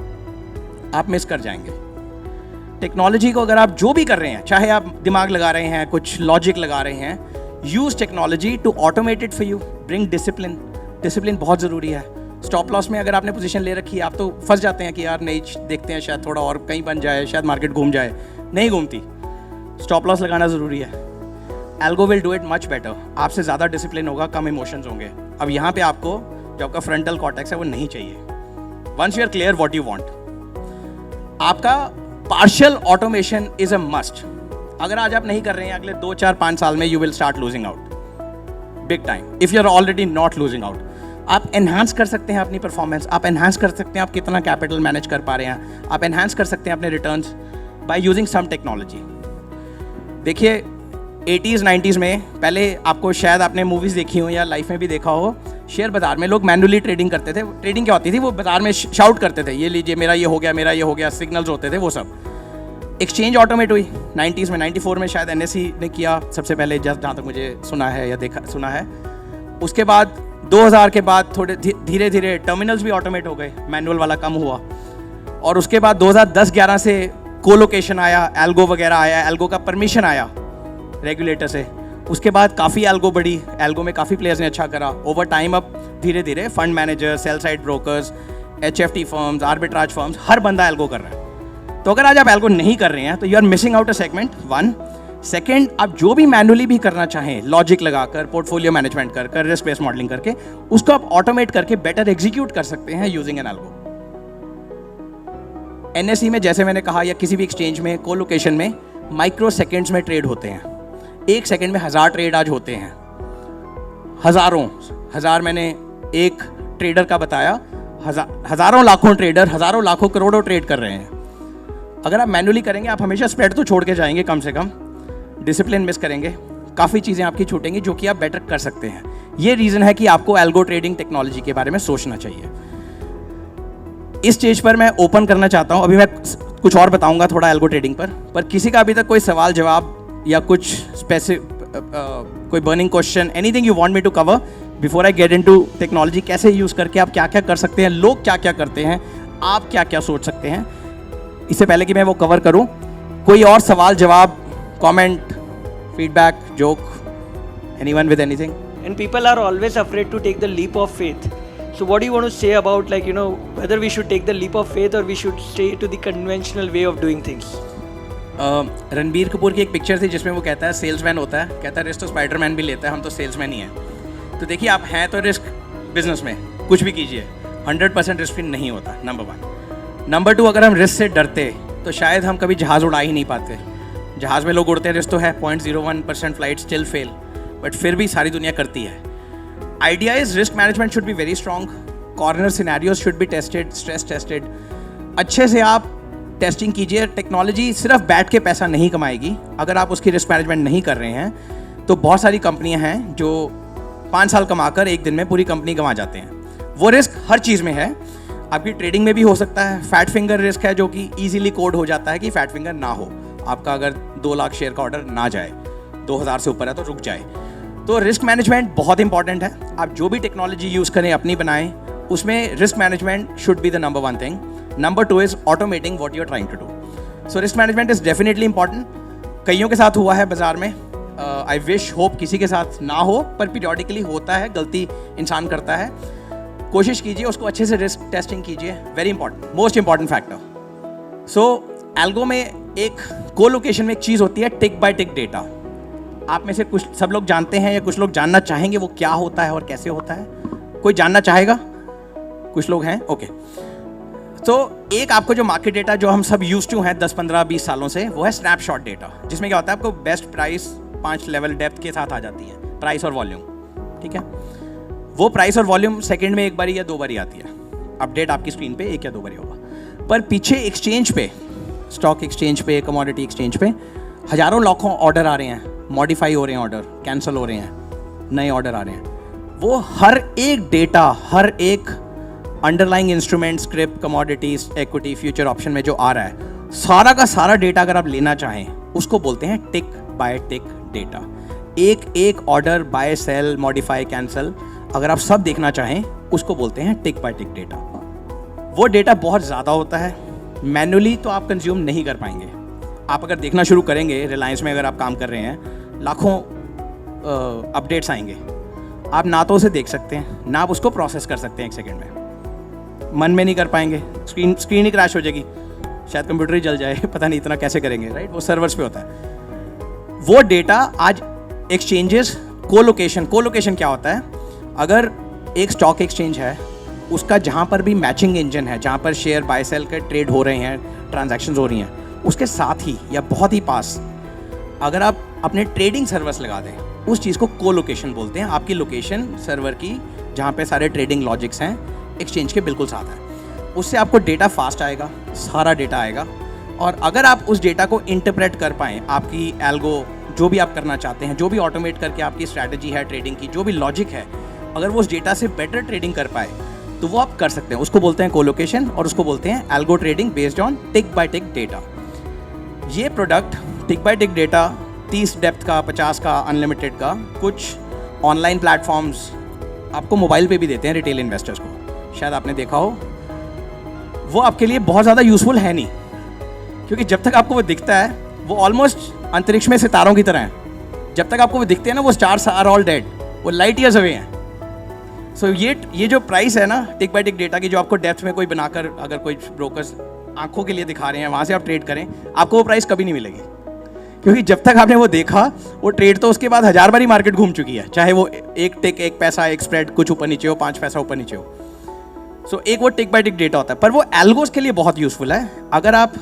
आप मिस कर जाएंगे। टेक्नोलॉजी को अगर आप जो भी कर रहे हैं, चाहे आप दिमाग लगा रहे हैं, कुछ लॉजिक लगा रहे हैं, use technology to automate it for you, bring discipline. Discipline बहुत ज़रूरी है। स्टॉप लॉस में अगर आपने पोजीशन ले रखी है, आप तो फंस जाते हैं कि यार नहीं, देखते हैं शायद थोड़ा और कहीं बन जाए, शायद मार्केट घूम जाए, नहीं घूमती। स्टॉप लॉस लगाना ज़रूरी है। Algo will do it much better. आपसे ज़्यादा डिसिप्लिन होगा, कम इमोशंस होंगे। अब यहाँ पे आपको जो आपका फ्रंटल कॉर्टेक्स है वो नहीं चाहिए। Once you are clear what you want, आपका partial automation is a must. अगर आज आप नहीं कर रहे हैं, अगले 2, 4, 5 साल में you will start losing out big time if you are already not losing out. आप एनहांस कर सकते हैं अपनी परफॉर्मेंस, आप एनहांस कर सकते हैं आप कितना कैपिटल मैनेज कर पा रहे हैं, आप एनहांस कर सकते हैं अपने returns by using some technology. देखिए 80s 90s में, पहले आपको शायद आपने मूवीज़ देखी हो या लाइफ में भी देखा हो, शेयर बाजार में लोग मैनुअली ट्रेडिंग करते थे। ट्रेडिंग क्या होती थी, वो बाजार में शाउट करते थे, ये लीजिए मेरा ये हो गया, मेरा ये हो गया, सिग्नल्स होते थे वो सब। एक्सचेंज ऑटोमेट हुई 90s में, 94 में शायद NSE ने किया सबसे पहले, जहाँ तक मुझे सुना है या सुना है। उसके बाद 2000 के बाद थोड़े धीरे धीरे टर्मिनल्स भी ऑटोमेट हो गए, मैनुअल वाला कम हुआ। और उसके बाद 2010-11 से कोलोकेशन आया, एल्गो वगैरह आया, एल्गो का परमिशन आया रेगुलेटर से। उसके बाद काफ़ी एल्गो बढ़ी, एल्गो में काफ़ी प्लेयर्स ने अच्छा करा। ओवर टाइम अब धीरे धीरे fund manager, sell side brokers, HFT firms, arbitrage firms, हर बंदा एल्गो कर रहा है। तो अगर आज आप एल्गो नहीं कर रहे हैं तो you are missing out a segment, 1। Second, आप जो भी मैनुअली भी करना चाहें, लॉजिक लगाकर, पोर्टफोलियो मैनेजमेंट कर रिस्क बेस्ड मॉडलिंग करके, उसको आप ऑटोमेट करके बेटर एग्जीक्यूट कर सकते हैं यूजिंग एन एल्गो। NSE में जैसे मैंने कहा, या किसी भी एक्सचेंज में, कोलोकेशन में माइक्रो सेकेंड्स में ट्रेड होते हैं। 1 सेकंड में 1000 ट्रेड आज होते हैं। हज़ार मैंने एक ट्रेडर का बताया, हज़ारों लाखों ट्रेडर, हज़ारों लाखों करोड़ों ट्रेड कर रहे हैं। अगर आप मैनुअली करेंगे, आप हमेशा स्प्रेड तो छोड़ के जाएंगे, कम से कम डिसिप्लिन मिस करेंगे, काफ़ी चीज़ें आपकी छूटेंगी जो कि आप बेटर कर सकते हैं। ये रीज़न है कि आपको एल्गो ट्रेडिंग टेक्नोलॉजी के बारे में सोचना चाहिए। इस स्टेज पर मैं ओपन करना चाहता हूँ, अभी मैं कुछ और बताऊँगा थोड़ा एल्गो ट्रेडिंग पर किसी का अभी तक कोई सवाल जवाब या कुछ कोई burning question, anything you want me to cover before I get into technology, कैसे यूज़ करके आप क्या क्या कर सकते हैं, लोग क्या क्या करते हैं, आप क्या क्या सोच सकते हैं, इससे पहले कि मैं वो कवर करूं, कोई और सवाल जवाब, comment, feedback, joke, anyone with anything? And people are always afraid to take the leap of faith. So what do you want to say about, like, whether we should take the leap of faith or we should stay to the conventional way of doing things? Ranbir Kapoor की एक पिक्चर थी जिसमें वो कहता है, सेल्समैन होता है, कहता है रिस्क तो स्पाइडरमैन भी लेता है, हम तो सेल्समैन ही हैं। तो देखिए, आप हैं तो रिस्क बिजनेस में, कुछ भी कीजिए, 100% रिस्क फ्री नहीं होता, नंबर 1। नंबर 2, अगर हम रिस्क से डरते तो शायद हम कभी जहाज़ उड़ा ही नहीं पाते। जहाज़ में लोग उड़ते हैं, रिस्क तो है, 0.01% फ्लाइट स्टिल फेल, बट फिर भी सारी दुनिया करती है। Idea is risk management should be very strong, corner scenarios should be tested, stress tested. अच्छे से आप टेस्टिंग कीजिए। टेक्नोलॉजी सिर्फ बैठ के पैसा नहीं कमाएगी। अगर आप उसकी रिस्क मैनेजमेंट नहीं कर रहे हैं तो बहुत सारी कंपनियां हैं जो 5 साल कमाकर एक दिन में पूरी कंपनी गंवा जाते हैं। वो रिस्क हर चीज़ में है, आपकी ट्रेडिंग में भी हो सकता है। फैट फिंगर रिस्क है जो कि ईजिली कोड हो जाता है कि फैट फिंगर ना हो, आपका अगर 2 लाख शेयर का ऑर्डर ना जाए, 2000 से ऊपर है तो रुक जाए। तो रिस्क मैनेजमेंट बहुत इंपॉर्टेंट है। आप जो भी टेक्नोलॉजी यूज़ करें, अपनी बनाएं, उसमें risk management should be the number 1 thing. Number 2 is automating what you are trying to do. So risk management is definitely important. कईयों के साथ हुआ है बाजार में, आई विश होप किसी के साथ ना हो, पर पीरियडिकली होता है, गलती इंसान करता है। कोशिश कीजिए उसको अच्छे से रिस्क टेस्टिंग कीजिए, very important, most important factor. So algo में एक कोलोकेशन में एक चीज़ होती है, टिक बाय टिक डेटा। आप में से कुछ सब लोग जानते हैं या कुछ लोग जानना चाहेंगे वो क्या होता है और कैसे होता है? कोई जानना चाहेगा? कुछ लोग हैं, ओके। तो एक आपको जो मार्केट डेटा जो हम सब यूज टू हैं 10, 15, 20 सालों से, वो है स्नैपशॉट डेटा, जिसमें क्या होता है, आपको बेस्ट प्राइस 5 लेवल डेप्थ के साथ आ जाती है, प्राइस और वॉल्यूम, ठीक है। वो प्राइस और वॉल्यूम सेकंड में एक बारी या 2 बारी आती है, अपडेट आपकी स्क्रीन पे 1 या 2 बारी होगा। पर पीछे एक्सचेंज पे, स्टॉक एक्सचेंज पे, कमोडिटी एक्सचेंज पे हज़ारों लाखों ऑर्डर आ रहे हैं, मॉडिफाई हो रहे हैं ऑर्डर, कैंसिल हो रहे हैं, नए ऑर्डर आ रहे हैं। वो हर एक डेटा, हर एक underlying instrument, script, commodities, equity, future option में जो आ रहा है, सारा का सारा डेटा अगर आप लेना चाहें, उसको बोलते हैं टिक बाय टिक डेटा। एक एक order, buy, sell, modify, cancel, अगर आप सब देखना चाहें, उसको बोलते हैं टिक बाय टिक डेटा। वो डेटा बहुत ज़्यादा होता है, मैन्युअली तो आप कंज्यूम नहीं कर पाएंगे। आप अगर देखना शुरू करेंगे, रिलायंस में अगर आप काम कर रहे हैं, लाखों अपडेट्स आएंगे, आप ना तो उसे देख सकते हैं, ना आप उसको प्रोसेस कर सकते हैं 1 सेकेंड में, मन में नहीं कर पाएंगे, स्क्रीन ही क्रैश हो जाएगी, शायद कंप्यूटर ही जल जाए, पता नहीं इतना कैसे करेंगे, राइट। वो सर्वर्स पे होता है। वो डेटा आज एक्सचेंजेस, कोलोकेशन क्या होता है, अगर एक स्टॉक एक्सचेंज है, उसका जहाँ पर भी मैचिंग इंजन है, जहाँ पर शेयर बाय सेल के ट्रेड हो रहे हैं, ट्रांजैक्शंस हो रही हैं, उसके साथ ही या बहुत ही पास अगर आप अपने ट्रेडिंग सर्वर्स लगा दें, उस चीज़ को कोलोकेशन बोलते हैं। आपकी लोकेशन सर्वर की, जहाँ पे सारे ट्रेडिंग लॉजिक्स हैं, एक्सचेंज के बिल्कुल साथ है। उससे आपको डेटा फास्ट आएगा, सारा डेटा आएगा, और अगर आप उस डेटा को इंटरप्रेट कर पाएँ, आपकी एल्गो जो भी आप करना चाहते हैं, जो भी ऑटोमेट करके आपकी स्ट्रैटेजी है ट्रेडिंग की, जो भी लॉजिक है, अगर वो उस डेटा से बेटर ट्रेडिंग कर पाए तो वो आप कर सकते हैं। उसको बोलते हैं कोलोकेशन, और उसको बोलते हैं algo trading based on tick by tick data. ये product tick by tick data 30 depth का, 50 का, अनलिमिटेड का, कुछ ऑनलाइन प्लेटफॉर्म्स आपको मोबाइल पे भी देते हैं रिटेल इन्वेस्टर्स को, शायद आपने देखा हो। वो आपके लिए बहुत ज़्यादा यूजफुल है नहीं, क्योंकि जब तक आपको वो दिखता है, वो ऑलमोस्ट अंतरिक्ष में सितारों की तरह है। जब तक आपको वो दिखते हैं ना, वो स्टार्स आर ऑल डेड, वो लाइट ईयर्स अवे हैं। सो ये जो प्राइस है ना टिक बाय टिक डेटा की, जो आपको डेप्थ में कोई बनाकर, अगर कोई ब्रोकर्स आंखों के लिए दिखा रहे हैं, वहाँ से आप ट्रेड करें, आपको वो प्राइस कभी नहीं मिलेगी, क्योंकि जब तक आपने वो देखा, वो ट्रेड तो उसके बाद 1000 बारी मार्केट घूम चुकी है, चाहे वो एक टिक, 1 पैसा, एक स्प्रेड, कुछ ऊपर नीचे हो, 5 पैसा ऊपर नीचे हो। सो एक वो टिक बाय टिक डेटा होता है, पर वो एल्गोस के लिए बहुत यूजफुल है। अगर आप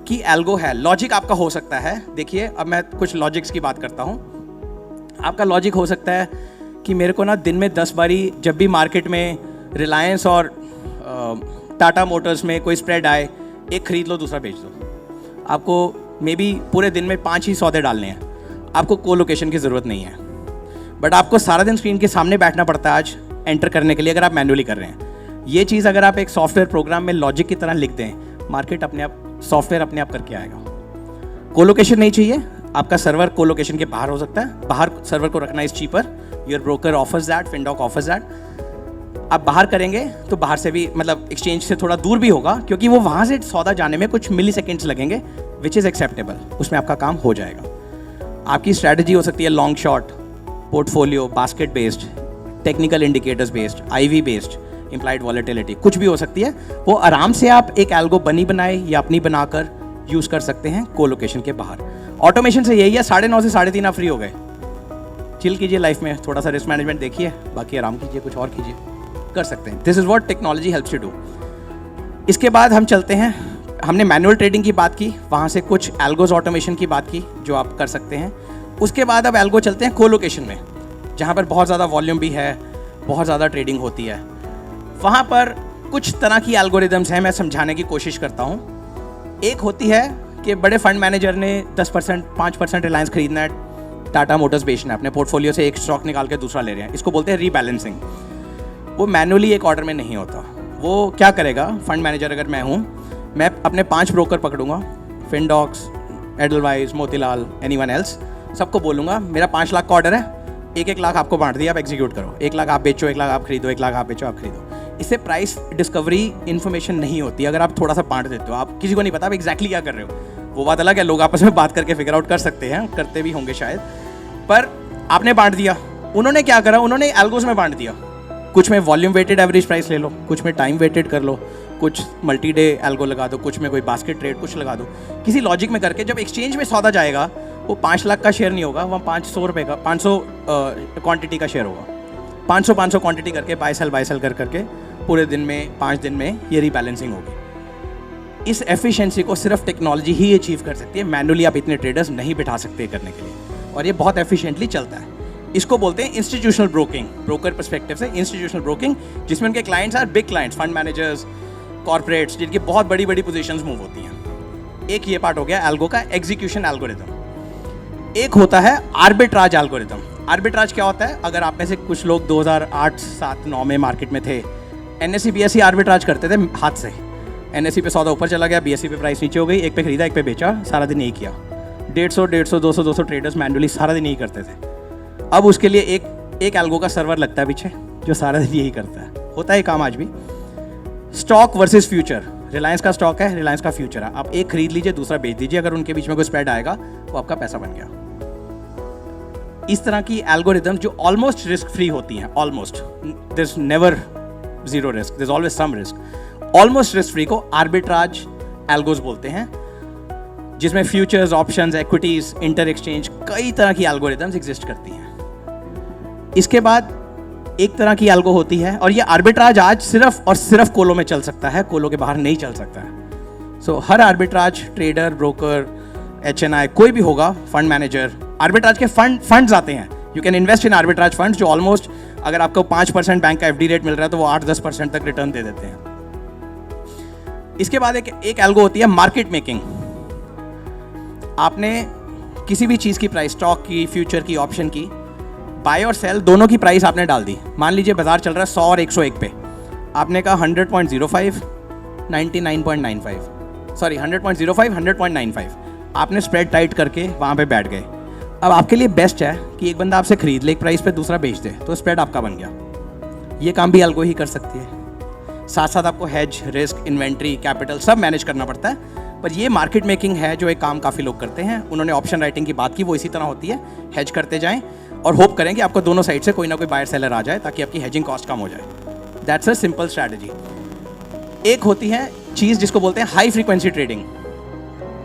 की एल्गो है, लॉजिक आपका हो सकता है। देखिए, अब मैं कुछ लॉजिक्स की बात करता हूँ। आपका लॉजिक हो सकता है कि मेरे को ना दिन में 10 बारी, जब भी मार्केट में रिलायंस और टाटा मोटर्स में कोई स्प्रेड आए, एक खरीद लो, दूसरा बेच दो। आपको मे बी पूरे दिन में 5 ही सौदे डालने हैं, आपको कोलोकेशन की ज़रूरत नहीं है। बट आपको सारा दिन स्क्रीन के सामने बैठना पड़ता है आज एंटर करने के लिए, अगर आप मैन्युअली कर रहे हैं। ये चीज़ अगर आप एक सॉफ्टवेयर प्रोग्राम में लॉजिक की तरह लिख दें, मार्केट अपने आप, सॉफ्टवेयर अपने आप करके आएगा। कोलोकेशन नहीं चाहिए, आपका सर्वर कोलोकेशन के बाहर हो सकता है, बाहर सर्वर को रखना is cheaper, your broker offers that, Findoc offers that. आप बाहर करेंगे तो बाहर से भी, मतलब एक्सचेंज से थोड़ा दूर भी होगा, क्योंकि वो वहाँ से सौदा जाने में कुछ मिली सेकेंड्स लगेंगे, विच इज़ एक्सेप्टेबल, उसमें आपका काम हो जाएगा। आपकी स्ट्रैटेजी हो सकती है long short, portfolio, basket based, technical indicators based, IV based, implied volatility, कुछ भी हो सकती है। वो आराम से आप एक एल्गो बनाए या अपनी बनाकर यूज़ कर सकते हैं कोलोकेशन के बाहर। ऑटोमेशन से यही है, 9:30 से 3:30 आप फ्री हो गए। चिल कीजिए लाइफ में, थोड़ा सा रिस्क मैनेजमेंट देखिए, बाकी आराम कीजिए, कुछ और कीजिए। कर सकते हैं. This is what technology helps you do. इसके बाद हम चलते हैं, हमने मैनुअल ट्रेडिंग की बात की, वहाँ से कुछ एल्गोज ऑटोमेशन की बात की जो आप कर सकते हैं. उसके बाद अब एल्गो चलते हैं कोलोकेशन में, जहाँ पर बहुत ज़्यादा वॉल्यूम भी है, बहुत ज़्यादा ट्रेडिंग होती है. वहाँ पर कुछ तरह की एल्गोरिदम्स हैं, मैं समझाने की कोशिश करता हूँ. एक होती है कि बड़े फंड मैनेजर ने 10%, 5% रिलायंस खरीदना है, टाटा मोटर्स बेचना है, अपने पोर्टफोलियो से एक स्टॉक निकाल के दूसरा ले रहे हैं. इसको बोलते हैं रीबैलेंसिंग. वो मैनुअली एक ऑर्डर में नहीं होता. वो क्या करेगा, फंड मैनेजर अगर मैं हूँ, मैं अपने 5 ब्रोकर पकड़ूंगा, फिनडॉक्स, एडलवाइज, मोतीलाल, एनीवन एल्स, सबको बोलूँगा मेरा 5 लाख का ऑर्डर है, 1-1 लाख आपको बांट दिया, आप एग्जीक्यूट करो. 1 लाख आप बेचो, 1 लाख आप खरीदो, 1 लाख आप बेचो, आप खरीदो. इससे प्राइस डिस्कवरी इन्फॉर्मेशन नहीं होती अगर आप थोड़ा सा बांट देते हो. आप किसी को नहीं पता आप एग्जैक्टली क्या कर रहे हो. वो बात अलग है, लोग आपस में बात करके फिगर आउट कर सकते हैं, करते भी होंगे शायद, पर आपने बांट दिया. उन्होंने क्या करा, उन्होंने एल्गोस में बांट दिया. कुछ में वॉल्यूम वेटेड एवरेज प्राइस ले लो, कुछ में टाइम वेटेड कर लो, कुछ मल्टी डे एल्गो लगा दो, कुछ में कोई बास्केट ट्रेड कुछ लगा दो. किसी लॉजिक में करके जब एक्सचेंज में सौदा जाएगा, वो 5 लाख का शेयर नहीं होगा, वहाँ 500 रुपये का, 500 क्वांटिटी का शेयर होगा. 500 क्वांटिटी करके बाय सेल कर करके पूरे दिन में 5 दिन में ये रीबैलेंसिंग होगी. इस एफिशिएंसी को सिर्फ टेक्नोलॉजी ही अचीव कर सकती है. मैनुअली आप इतने ट्रेडर्स नहीं बिठा सकते करने के लिए, और ये बहुत एफिशिएंटली चलता है. इसको बोलते हैं इंस्टीट्यूशनल ब्रोकिंग. ब्रोकर पर्सपेक्टिव से इंस्टीट्यूशनल ब्रोकिंग, जिसमें उनके clients are big clients, fund managers, corporates, जिनकी बहुत बड़ी बड़ी पोजीशंस मूव होती हैं. एक ये पार्ट हो गया एल्गो का, एग्जीक्यूशन एल्गोरिथम. एक होता है आर्बिट्राज एल्गोरिथम. आर्बिट्राज क्या होता है, अगर आप में से कुछ लोग 2008, 7, 9 में मार्केट में थे, NSE BSE आर्बिट्राज करते थे हाथ से. NSE पे सौदा ऊपर चला गया, BSE पे प्राइस नीचे हो गई, एक पे खरीदा एक पे बेचा, सारा दिन यही किया. 150, 200 ट्रेडर्स मैनुअली सारा दिन यही करते थे. अब उसके लिए एक एल्गो का सर्वर लगता है पीछे जो सारा दिन यही करता है. होता है काम आज भी. Stock versus future. रिलायंस का स्टॉक है, रिलायंस का फ्यूचर है. आप एक खरीद लीजिए, दूसरा बेच दीजिए, अगर उनके बीच में कोई स्प्रेड आएगा वो आपका पैसा बन गया. इस तरह की एल्गोरिदम जो ऑलमोस्ट रिस्क फ्री होती हैं, almost, there is never zero risk, there is always some risk. Almost risk free को आर्बिट्राज एल्गोज बोलते हैं, जिसमें futures, options, equities, inter exchange, कई तरह की एल्गोरिदम्स एग्जिस्ट करती हैं. इसके बाद एक तरह की एल्गो होती है, और ये आर्बिट्राज आज सिर्फ और सिर्फ कोलो में चल सकता है, कोलो के बाहर नहीं चल सकता है. सो हर आर्बिट्राज ट्रेडर, ब्रोकर, HNI, कोई भी होगा, फंड मैनेजर, आर्बिट्राज के फंड्स आते हैं. You can invest in arbitrage funds जो ऑलमोस्ट, अगर आपको 5% बैंक का FD रेट मिल रहा है तो वो 8-10% तक रिटर्न दे देते हैं. इसके बाद एक एल्गो होती है मार्केट मेकिंग. आपने किसी भी चीज़ की प्राइस, स्टॉक की, फ्यूचर की, ऑप्शन की, बाय और सेल दोनों की प्राइस आपने डाल दी. मान लीजिए बाजार चल रहा है 100 और 101 पे, आपने कहा 100.05, 99.95, सॉरी 100.05, 100.95. आपने स्प्रेड टाइट करके वहाँ पे बैठ गए. अब आपके लिए बेस्ट है कि एक बंदा आपसे खरीद ले एक प्राइस पे, दूसरा बेच दे, तो स्प्रेड आपका बन गया. ये काम भी एल्गो ही कर सकती है. साथ साथ आपको हेज, रिस्क, इन्वेंट्री, कैपिटल सब मैनेज करना पड़ता है. पर ये मार्केट मेकिंग है जो एक काम काफ़ी लोग करते हैं. उन्होंने ऑप्शन राइटिंग की बात की, वो इसी तरह होती है. हेज करते जाएं और होप करें कि आपको दोनों साइड से कोई ना कोई बायर सेलर आ जाए ताकि आपकी हेजिंग कॉस्ट कम हो जाए. That's a simple strategy. एक होती है चीज़ जिसको बोलते हैं हाई फ्रीक्वेंसी ट्रेडिंग,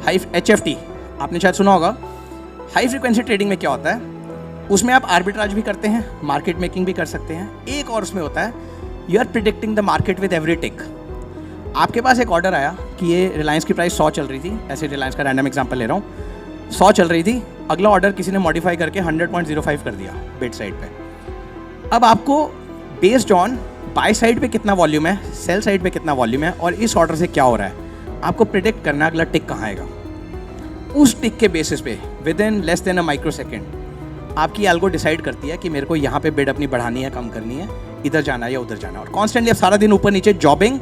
HFT. आपने शायद सुना होगा. हाई फ्रीक्वेंसी ट्रेडिंग में क्या होता है, उसमें आप आर्बिट्राज भी करते हैं, मार्केट मेकिंग भी कर सकते हैं. एक और उसमें होता है you are predicting the market with every tick. आपके पास एक ऑर्डर आया कि ये रिलायंस की प्राइस 100 चल रही थी, ऐसे रिलायंस का रैंडम एग्जांपल ले रहा हूँ, 100 चल रही थी. अगला ऑर्डर किसी ने मॉडिफाई करके 100.05 कर दिया बिड साइड पे. अब आपको बेस्ड ऑन बाय साइड पे कितना वॉल्यूम है, सेल साइड पे कितना वॉल्यूम है, और इस ऑर्डर से क्या हो रहा है, आपको प्रिडिक्ट करना है अगला टिक कहाँ आएगा. उस टिक के बेसिस पे with in less than a micro second आपकी एल्गो डिसाइड करती है कि मेरे को यहाँ पे बिड अपनी बढ़ानी है, कम करनी है, इधर जाना है या उधर जाना है. और कॉन्स्टेंटली आप सारा दिन ऊपर नीचे jobbing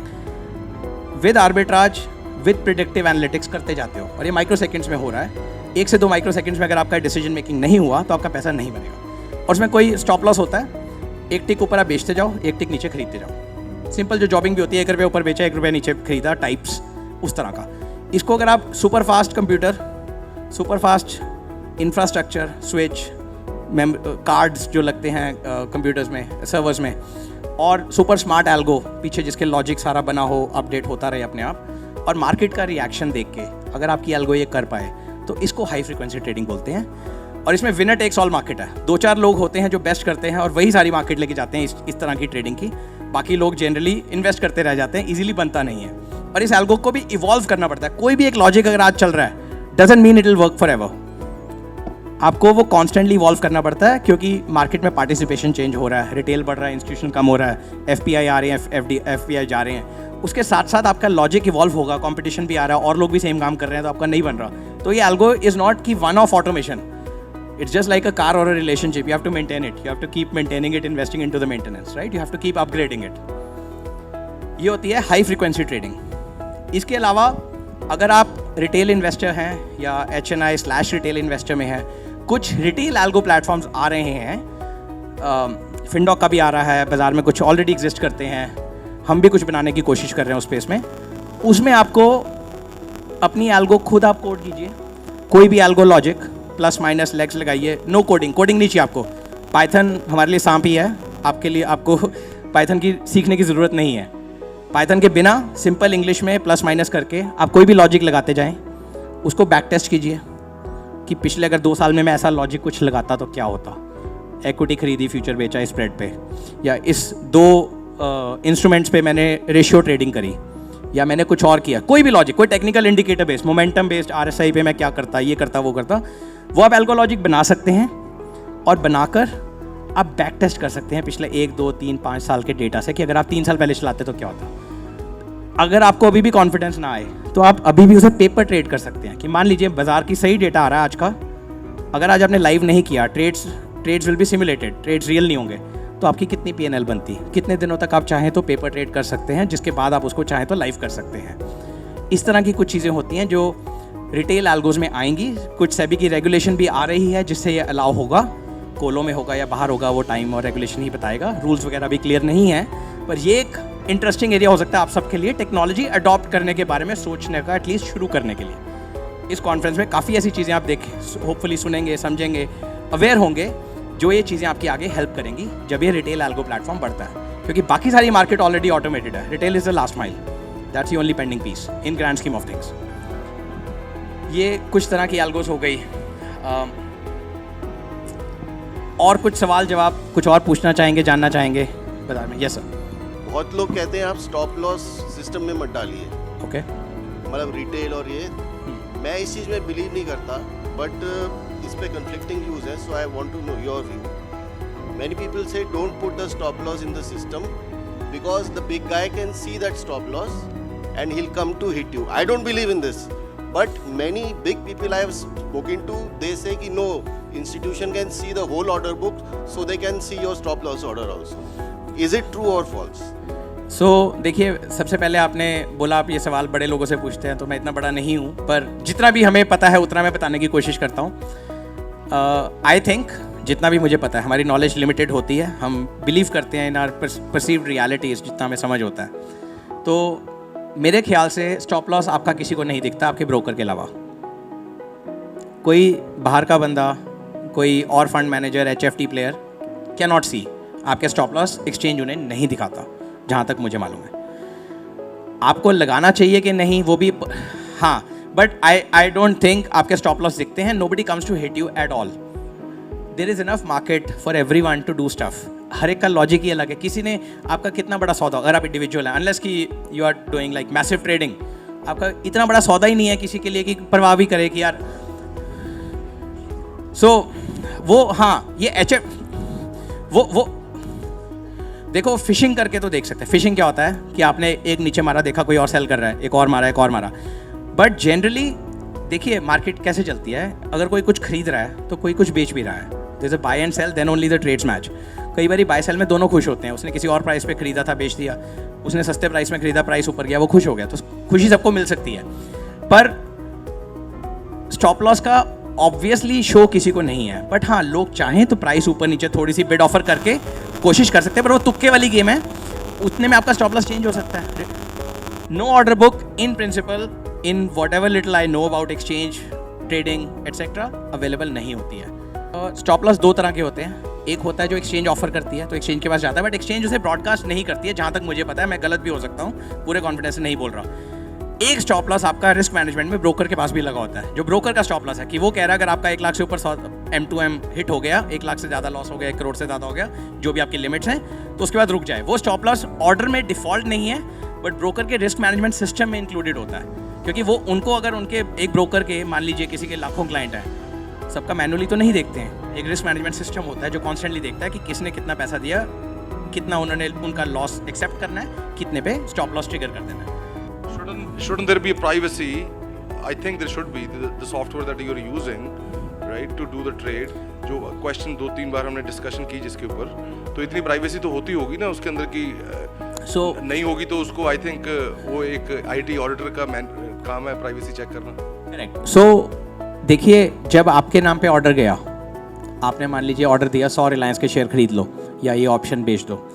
with arbitrage with predictive analytics करते जाते हो, और ये माइक्रो सेकेंड्स में हो रहा है. 1 से 2 माइक्रो सेकेंड्स में अगर आपका डिसीजन मेकिंग नहीं हुआ तो आपका पैसा नहीं बनेगा. और उसमें कोई स्टॉप लॉस होता है, एक टिक ऊपर आप बेचते जाओ, एक टिक नीचे खरीदते जाओ. सिंपल जो जॉबिंग भी होती है, 1 रुपये ऊपर बेचा, 1 रुपये नीचे खरीदा, टाइप्स उस तरह का. इसको अगर आप super fast computer, super fast infrastructure, switch, cards जो लगते हैं कंप्यूटर्स में, सर्वर्स में, और सुपर स्मार्ट एल्गो पीछे जिसके लॉजिक सारा बना हो, अपडेट होता रहे अपने आप, और मार्केट का रिएक्शन देख के अगर आपकी एल्गो ये कर पाए तो इसको हाई फ्रीक्वेंसी ट्रेडिंग बोलते हैं. और इसमें विनर टेक्स ऑल मार्केट है. 2-4 लोग होते हैं जो बेस्ट करते हैं और वही सारी मार्केट लेके जाते हैं इस तरह की ट्रेडिंग की. बाकी लोग जनरली इन्वेस्ट करते रह जाते हैं, इजीली बनता नहीं है। और इस एल्गो को भी इवॉल्व करना पड़ता है। कोई भी एक लॉजिक अगर आज चल रहा है doesn't mean it will work for ever. आपको वो कॉन्स्टेंटली इवॉल्व करना पड़ता है, क्योंकि मार्केट में पार्टिसिपेशन चेंज हो रहा है, रिटेल बढ़ रहा है, इंस्टीट्यूशन कम हो रहा है, एफपीआई आ रहे हैं, एफपीआई जा रहे हैं। उसके साथ साथ आपका लॉजिक इवॉल्व होगा, कंपटीशन भी आ रहा है और लोग भी सेम काम कर रहे हैं, तो आपका नहीं बन रहा। तो ये algo is not key one of automation, it's just like a car और a relationship, you have to maintain it, you have to keep maintaining it, investing into the maintenance, right, you have to keep upgrading it. ये होती है हाई फ्रीक्वेंसी ट्रेडिंग। इसके अलावा अगर आप रिटेल इन्वेस्टर हैं या HNI/रिटेल इन्वेस्टर में हैं, कुछ रिटेल एल्गो प्लेटफॉर्म्स आ रहे हैं, फिनडॉक का भी आ रहा है, बाज़ार में कुछ ऑलरेडी एग्जिस्ट करते हैं, हम भी कुछ बनाने की कोशिश कर रहे हैं उस स्पेस में। उसमें आपको अपनी एल्गो खुद आप कोड कीजिए, कोई भी algo logic plus minus legs लगाइए, नो कोडिंग नहीं चाहिए आपको। पाइथन हमारे लिए सांप ही है, आपके लिए आपको पाइथन की सीखने की ज़रूरत नहीं है। पाइथन के बिना सिंपल इंग्लिश में प्लस माइनस करके आप कोई भी लॉजिक लगाते जाएं, उसको बैक टेस्ट कीजिए कि पिछले अगर 2 साल में मैं ऐसा लॉजिक कुछ लगाता तो क्या होता। इक्विटी खरीदी, फ्यूचर बेचा स्प्रेड पे, या इस 2 इंस्ट्रूमेंट्स पे मैंने रेशियो ट्रेडिंग करी, या मैंने कुछ और किया, कोई भी लॉजिक, कोई technical indicator based, momentum based, RSI पे मैं क्या करता, ये करता, वो करता, वो आप एल्गो लॉजिक बना सकते हैं। और बनाकर आप बैक टेस्ट कर सकते हैं पिछले 1, 2, 3, 5 साल के डेटा से कि अगर आप 3 साल पहले चलाते तो क्या होता। अगर आपको अभी भी कॉन्फिडेंस ना आए तो आप अभी भी उसे पेपर ट्रेड कर सकते हैं कि मान लीजिए बाजार की सही डेटा आ रहा है आज का, अगर आज आपने लाइव नहीं किया, trades will be simulated, trades real नहीं होंगे, तो आपकी कितनी PNL बनती, कितने दिनों तक आप चाहें तो पेपर ट्रेड कर सकते हैं, जिसके बाद आप उसको चाहें तो लाइव कर सकते हैं। इस तरह की कुछ चीज़ें होती हैं जो रिटेल एल्गोज में आएंगी। कुछ सेबी की रेगुलेशन भी आ रही है जिससे ये अलाउ होगा, कोलो में होगा या बाहर होगा, वो टाइम और रेगुलेशन ही बताएगा, रूल्स वगैरह भी क्लियर नहीं है। पर ये एक इंटरेस्टिंग एरिया हो सकता है आप सबके लिए, टेक्नोलॉजी अडॉप्ट करने के बारे में सोचने का, एटलीस्ट शुरू करने के लिए। इस कॉन्फ्रेंस में काफ़ी ऐसी चीज़ें आप होपफुली सुनेंगे, समझेंगे, अवेयर होंगे, जो ये चीज़ें आपकी आगे हेल्प करेंगी जब ये रिटेल एल्गो प्लेटफॉर्म बढ़ता है, क्योंकि बाकी सारी मार्केट ऑलरेडी ऑटोमेटेड है। Retail is the last mile, that's the only pending piece in grand scheme of things. ये कुछ तरह की एल्गोस हो गई। और कुछ सवाल जवाब कुछ और पूछना चाहेंगे, जानना चाहेंगे बाजार में? Yes sir. बहुत लोग कहते हैं आप स्टॉप लॉस सिस्टम में मत डालिए, ओके, मतलब रिटेल और ये, मैं इस चीज़ में बिलीव नहीं करता, बट इस पे कन्फ्लिक्टिंग व्यूज है, so I want to know your view. Many people say don't put the stop loss in the system because the big guy can see that stop loss and he'll come to hit you. I don't believe in this, but many big people I have spoken to, they say कि no, institution can see the whole order book, so they can see your stop loss order also. Is it true or false? सो देखिए, सबसे पहले आपने बोला आप ये सवाल बड़े लोगों से पूछते हैं, तो मैं इतना बड़ा नहीं हूँ, पर जितना भी हमें पता है उतना मैं बताने की कोशिश करता हूँ। आई थिंक जितना भी मुझे पता है, हमारी नॉलेज लिमिटेड होती है, हम बिलीव करते हैं इन आर परसीव्ड रियलिटीज़, जितना हमें समझ होता है। तो मेरे ख्याल से स्टॉप लॉस आपका किसी को नहीं दिखता आपके ब्रोकर के अलावा। कोई बाहर का बंदा, कोई और fund manager, HFT player cannot नॉट सी आपके स्टॉप लॉस, एक्सचेंज उन्हें नहीं दिखाता जहाँ तक मुझे मालूम है। आपको लगाना चाहिए कि नहीं वो भी, हाँ, बट आई डोंट थिंक आपके स्टॉप लॉस दिखते हैं। Nobody comes to hit you at all. There is enough market for everyone to do stuff. हर एक का लॉजिक ही अलग है। किसी ने आपका कितना बड़ा सौदा, अगर आप इंडिविजुअल हैं, अनलेस कि you are doing like massive trading, आपका इतना बड़ा सौदा ही नहीं है किसी के लिए कि परवाह भी करे कि यार। सो वो, हाँ, ये वो देखो, फिशिंग करके तो देख सकते हैं। फिशिंग क्या होता है कि आपने एक नीचे मारा, देखा कोई और सेल कर रहा है, एक और मारा, एक और मारा। बट जनरली देखिए मार्केट कैसे चलती है, अगर कोई कुछ खरीद रहा है तो कोई कुछ बेच भी रहा है। There is a buy and sell, then only the trades match. कई बार बाय सेल में दोनों खुश होते हैं। उसने किसी और प्राइस पे खरीदा था, बेच दिया, उसने सस्ते प्राइस में खरीदा, प्राइस ऊपर गया, वो खुश हो गया। तो खुशी सबको मिल सकती है, पर स्टॉप लॉस का ऑब्वियसली शो किसी को नहीं है। बट हाँ, लोग चाहें तो प्राइस ऊपर नीचे थोड़ी सी बिड ऑफर करके कोशिश कर सकते हैं, पर वो तुक्के वाली गेम है, उतने में आपका स्टॉप लॉस चेंज हो सकता है। No order book in principle, in whatever little I know about exchange, trading etcetera, available नहीं होती है। स्टॉप लॉस 2 तरह के होते हैं। एक होता है जो एक्सचेंज ऑफर करती है, तो एक्सचेंज के पास जाता है, बट एक्सचेंज उसे ब्रॉडकास्ट नहीं करती है, जहाँ तक मुझे पता है, मैं गलत भी हो सकता हूँ, पूरे कॉन्फिडेंस से नहीं बोल रहा। एक स्टॉप लॉस आपका रिस्क मैनेजमेंट में ब्रोकर के पास भी लगा होता है, जो ब्रोकर का स्टॉप लॉस है कि वो कह रहा है अगर आपका 1 लाख से ऊपर M2M हिट हो गया, 1 लाख से ज़्यादा लॉस हो गया, 1 करोड़ से ज़्यादा हो गया, जो भी आपकी लिमिट्स हैं, तो उसके बाद रुक जाए। वो स्टॉप लॉस ऑर्डर में डिफॉल्ट नहीं है, बट ब्रोकर के रिस्क मैनेजमेंट सिस्टम में इंक्लूडेड होता है, क्योंकि वो उनको अगर उनके एक ब्रोकर के मान लीजिए किसी के लाखों क्लाइंट हैं, सबका मैनुअली तो नहीं देखते हैं, एक रिस्क मैनेजमेंट सिस्टम होता है जो कॉन्स्टेंटली देखता है कि किसने कितना पैसा दिया, कितना उन्होंने उनका लॉस एक्सेप्ट करना है, कितने पे स्टॉप लॉस ट्रिगर कर देना है। Shouldn't there be a privacy? I think there should be the software that you're using, right, to do the trade. जो क्वेश्चन 2-3 बार हमने डिस्कशन की जिसके ऊपर, तो इतनी प्राइवेसी तो होती होगी ना उसके अंदर की नहीं होगी तो उसको आई थिंक वो एक IT ऑडिटर का काम है प्राइवेसी चेक करना। करेक्ट। सो देखिए, जब आपके नाम पे ऑर्डर गया, आपने मान लीजिए ऑर्डर दिया 100 रिलायंस के शेयर खरीद लो या ये ऑप्शन बेच दो,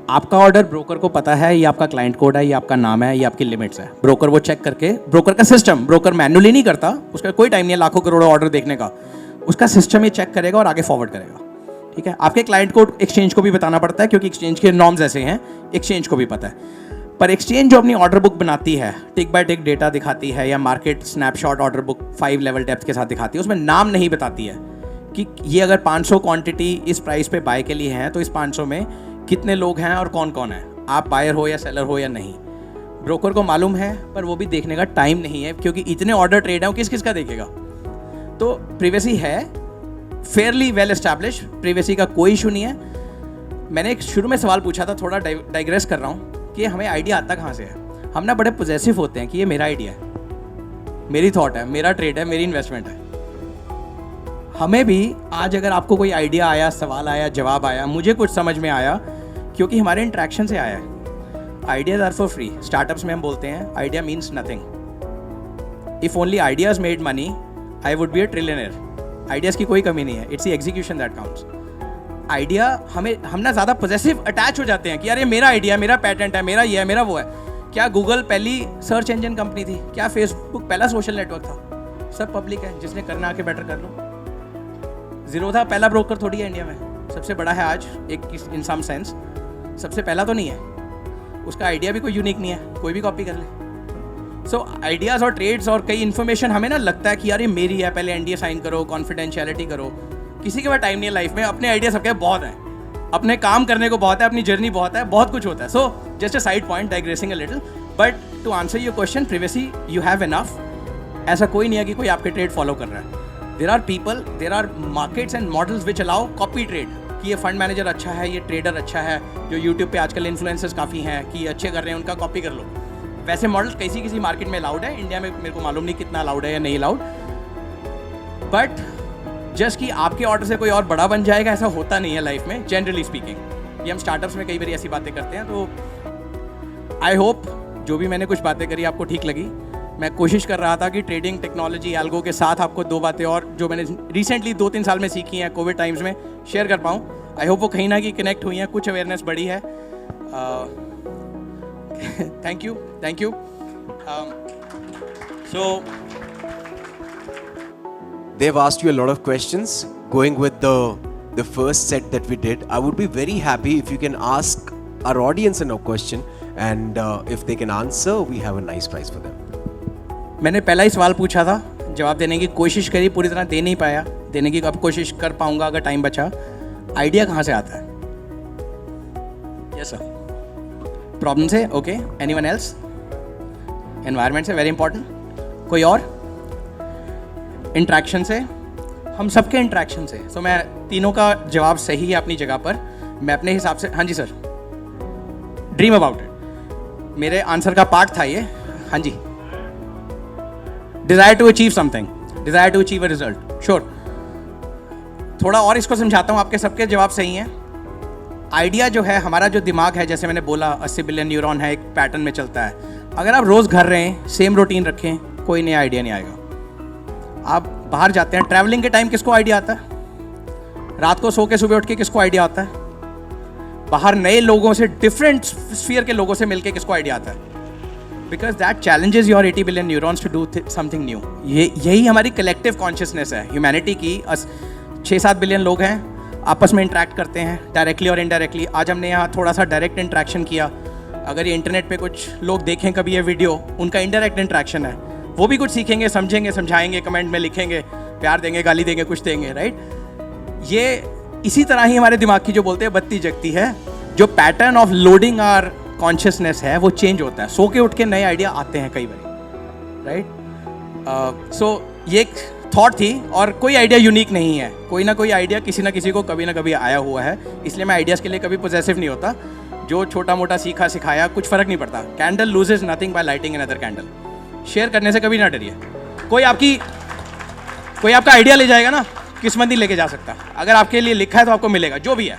आपका ऑर्डर ब्रोकर को पता है, ये आपका क्लाइंट कोड है, ये आपका नाम है, ये आपकी लिमिट्स है। ब्रोकर वो चेक करके, ब्रोकर का सिस्टम, ब्रोकर मैन्युअली नहीं करता, उसका कोई टाइम नहीं है लाखों करोड़ों ऑर्डर देखने का, उसका सिस्टम ये चेक करेगा और आगे फॉरवर्ड करेगा। ठीक है, आपके क्लाइंट कोड एक्सचेंज को भी बताना पड़ता है क्योंकि एक्सचेंज के नॉर्म्स ऐसे हैं, एक्सचेंज को भी पता है। पर एक्सचेंज जो अपनी ऑर्डर बुक बनाती है, टिक बाय टिक डेटा दिखाती है, या market snapshot order book 5 level depth के साथ दिखाती है, उसमें नाम नहीं बताती है कि ये अगर 500 क्वांटिटी इस प्राइस पे बाय के लिए है तो इस 500 में कितने लोग हैं और कौन कौन है, आप बायर हो या सेलर हो या नहीं। ब्रोकर को मालूम है, पर वो भी देखने का टाइम नहीं है क्योंकि इतने ऑर्डर ट्रेड हैं, वो किस किस का देखेगा। तो प्रिवेसी है, फेयरली वेल एस्टैब्लिश, प्रिवेसी का कोई इशू नहीं है। मैंने एक शुरू में सवाल पूछा था, थोड़ा डाइग्रेस कर रहा हूँ, कि हमें आइडिया आता कहाँ से है। हम ना बड़े पॉजेसिव होते हैं कि ये मेरा आइडिया है, मेरी थॉट है, मेरा ट्रेड है, मेरी इन्वेस्टमेंट है। हमें भी आज अगर आपको कोई आइडिया आया, सवाल आया, जवाब आया, मुझे कुछ समझ में आया, क्योंकि हमारे इंट्रैक्शन से आया है। Ideas are for free. Startups में हम बोलते हैं idea means nothing. If only ideas made money, I would be a trillionaire. Ideas की कोई कमी नहीं है, it's the execution that counts. Idea हम ना ज़्यादा पॉजेसिव अटैच हो जाते हैं कि यार ये मेरा आइडिया, मेरा पेटेंट है, मेरा ये है, मेरा वो है। क्या गूगल पहली सर्च इंजन कंपनी थी? क्या फेसबुक पहला सोशल नेटवर्क था? सब पब्लिक है, जिसने करना आके बेटर कर लो। ज़ीरोधा पहला ब्रोकर थोड़ी है इंडिया में, सबसे बड़ा है आज एक इन सम सेंस, सबसे पहला तो नहीं है। उसका आइडिया भी कोई यूनिक नहीं है, कोई भी कॉपी कर ले। सो आइडियाज़ और ट्रेड्स और कई इन्फॉर्मेशन हमें ना लगता है कि यार ये मेरी है, पहले NDA साइन करो, कॉन्फिडेंशियलिटी करो। किसी के पास टाइम नहीं है लाइफ में, अपने आइडिया सबके बहुत हैं, अपने काम करने को बहुत है, अपनी जर्नी बहुत है, बहुत कुछ होता है। So just a side point, digressing a little, but to answer your question, privacy you have enough. ऐसा कोई नहीं है कि कोई आपके ट्रेड फॉलो कर रहा है। There are people, there are markets and models which allow copy trade, कि ये फंड मैनेजर अच्छा है, ये ट्रेडर अच्छा है, जो यूट्यूब पे आजकल इन्फ्लुएंसर्स काफ़ी हैं कि अच्छे कर रहे हैं, उनका कॉपी कर लो। वैसे मॉडल्स किसी मार्केट में अलाउड है, इंडिया में मेरे को मालूम नहीं कितना अलाउड है या नहीं अलाउड। बट जस्ट कि आपके ऑर्डर से कोई और बड़ा बन जाएगा, ऐसा होता नहीं है लाइफ में, जनरली स्पीकिंग। ये हम स्टार्टअप्स में कई बार ऐसी बातें करते हैं। तो आई होप जो भी मैंने कुछ बातें करी आपको ठीक लगी। मैं कोशिश कर रहा था कि ट्रेडिंग, टेक्नोलॉजी, एल्गो के साथ आपको 2 बातें और जो मैंने रिसेंटली 2-3 साल में सीखी हैं कोविड टाइम्स में, शेयर कर पाऊँ। आई होप वो कहीं ना कहीं कनेक्ट हुई हैं, कुछ अवेयरनेस बढ़ी है। Thank you. So they've asked you a lot of questions. Going with the first set that we did, I would be very happy if you can ask our audience a question, and if they can answer, we have a nice prize for them. मैंने पहला ही सवाल पूछा था, जवाब देने की कोशिश करी, पूरी तरह दे नहीं पाया, देने की अब कोशिश कर पाऊंगा अगर टाइम बचा। आइडिया कहाँ से आता है? Yes sir. प्रॉब्लम से? ओके। Anyone else? एनवायरनमेंट से? Very important. कोई और? इंट्रैक्शन से? हम सबके इंट्रैक्शन से। तो मैं तीनों का जवाब सही है अपनी जगह पर। मैं अपने हिसाब से, हाँ जी सर, ड्रीम अबाउट इट, मेरे आंसर का पार्ट था ये। हाँ जी, desire to achieve something, desire to achieve a result. Sure. थोड़ा और इसको समझाता हूँ, आपके सबके जवाब सही हैं। आइडिया जो है, हमारा जो दिमाग है, जैसे मैंने बोला 80 बिलियन न्यूरॉन है, एक पैटर्न में चलता है। अगर आप रोज़ घर रहें, सेम रूटीन रखें, कोई नया आइडिया नहीं आएगा। आप बाहर जाते हैं, ट्रैवलिंग के टाइम किसको आइडिया आता है? रात को सो के सुबह उठ के किसको आइडिया आता है? बाहर नए लोगों से, डिफरेंट स्फीयर के लोगों से मिलके किसको आइडिया आता है? Because that challenges your 80 billion neurons to do something new. यही हमारी कलेक्टिव कॉन्शियसनेस है ह्यूमैनिटी की। 6-7 बिलियन लोग हैं, आपस में इंटरेक्ट करते हैं डायरेक्टली और इनडायरेक्टली। आज हमने यहाँ थोड़ा सा डायरेक्ट इंटरेक्शन किया, अगर ये इंटरनेट पे कुछ लोग देखें कभी ये वीडियो, उनका इंडायरेक्ट इंटरेक्शन है, वो भी कुछ सीखेंगे, समझेंगे, समझाएंगे, कमेंट में लिखेंगे, प्यार देंगे, गाली देंगे, कुछ देंगे, राइट। ये इसी तरह ही हमारे दिमाग की जो बोलते हैं बत्ती जगती है, जो pattern of loading our consciousness है वो चेंज होता है। सो के उठ के नए आइडिया आते हैं कई बार, राइट। सो ये एक थॉट थी, और कोई आइडिया यूनिक नहीं है, कोई ना कोई आइडिया किसी ना किसी को कभी ना कभी आया हुआ है, इसलिए मैं आइडियाज़ के लिए कभी पोजेसिव नहीं होता। जो छोटा मोटा सीखा सिखाया कुछ फ़र्क नहीं पड़ता। Candle loses nothing by lighting another candle. Share करने से कभी ना डरिए। कोई आपका आइडिया ले जाएगा ना, किस्मत नहीं लेके जा सकता। अगर आपके लिए लिखा है तो आपको मिलेगा, जो भी है।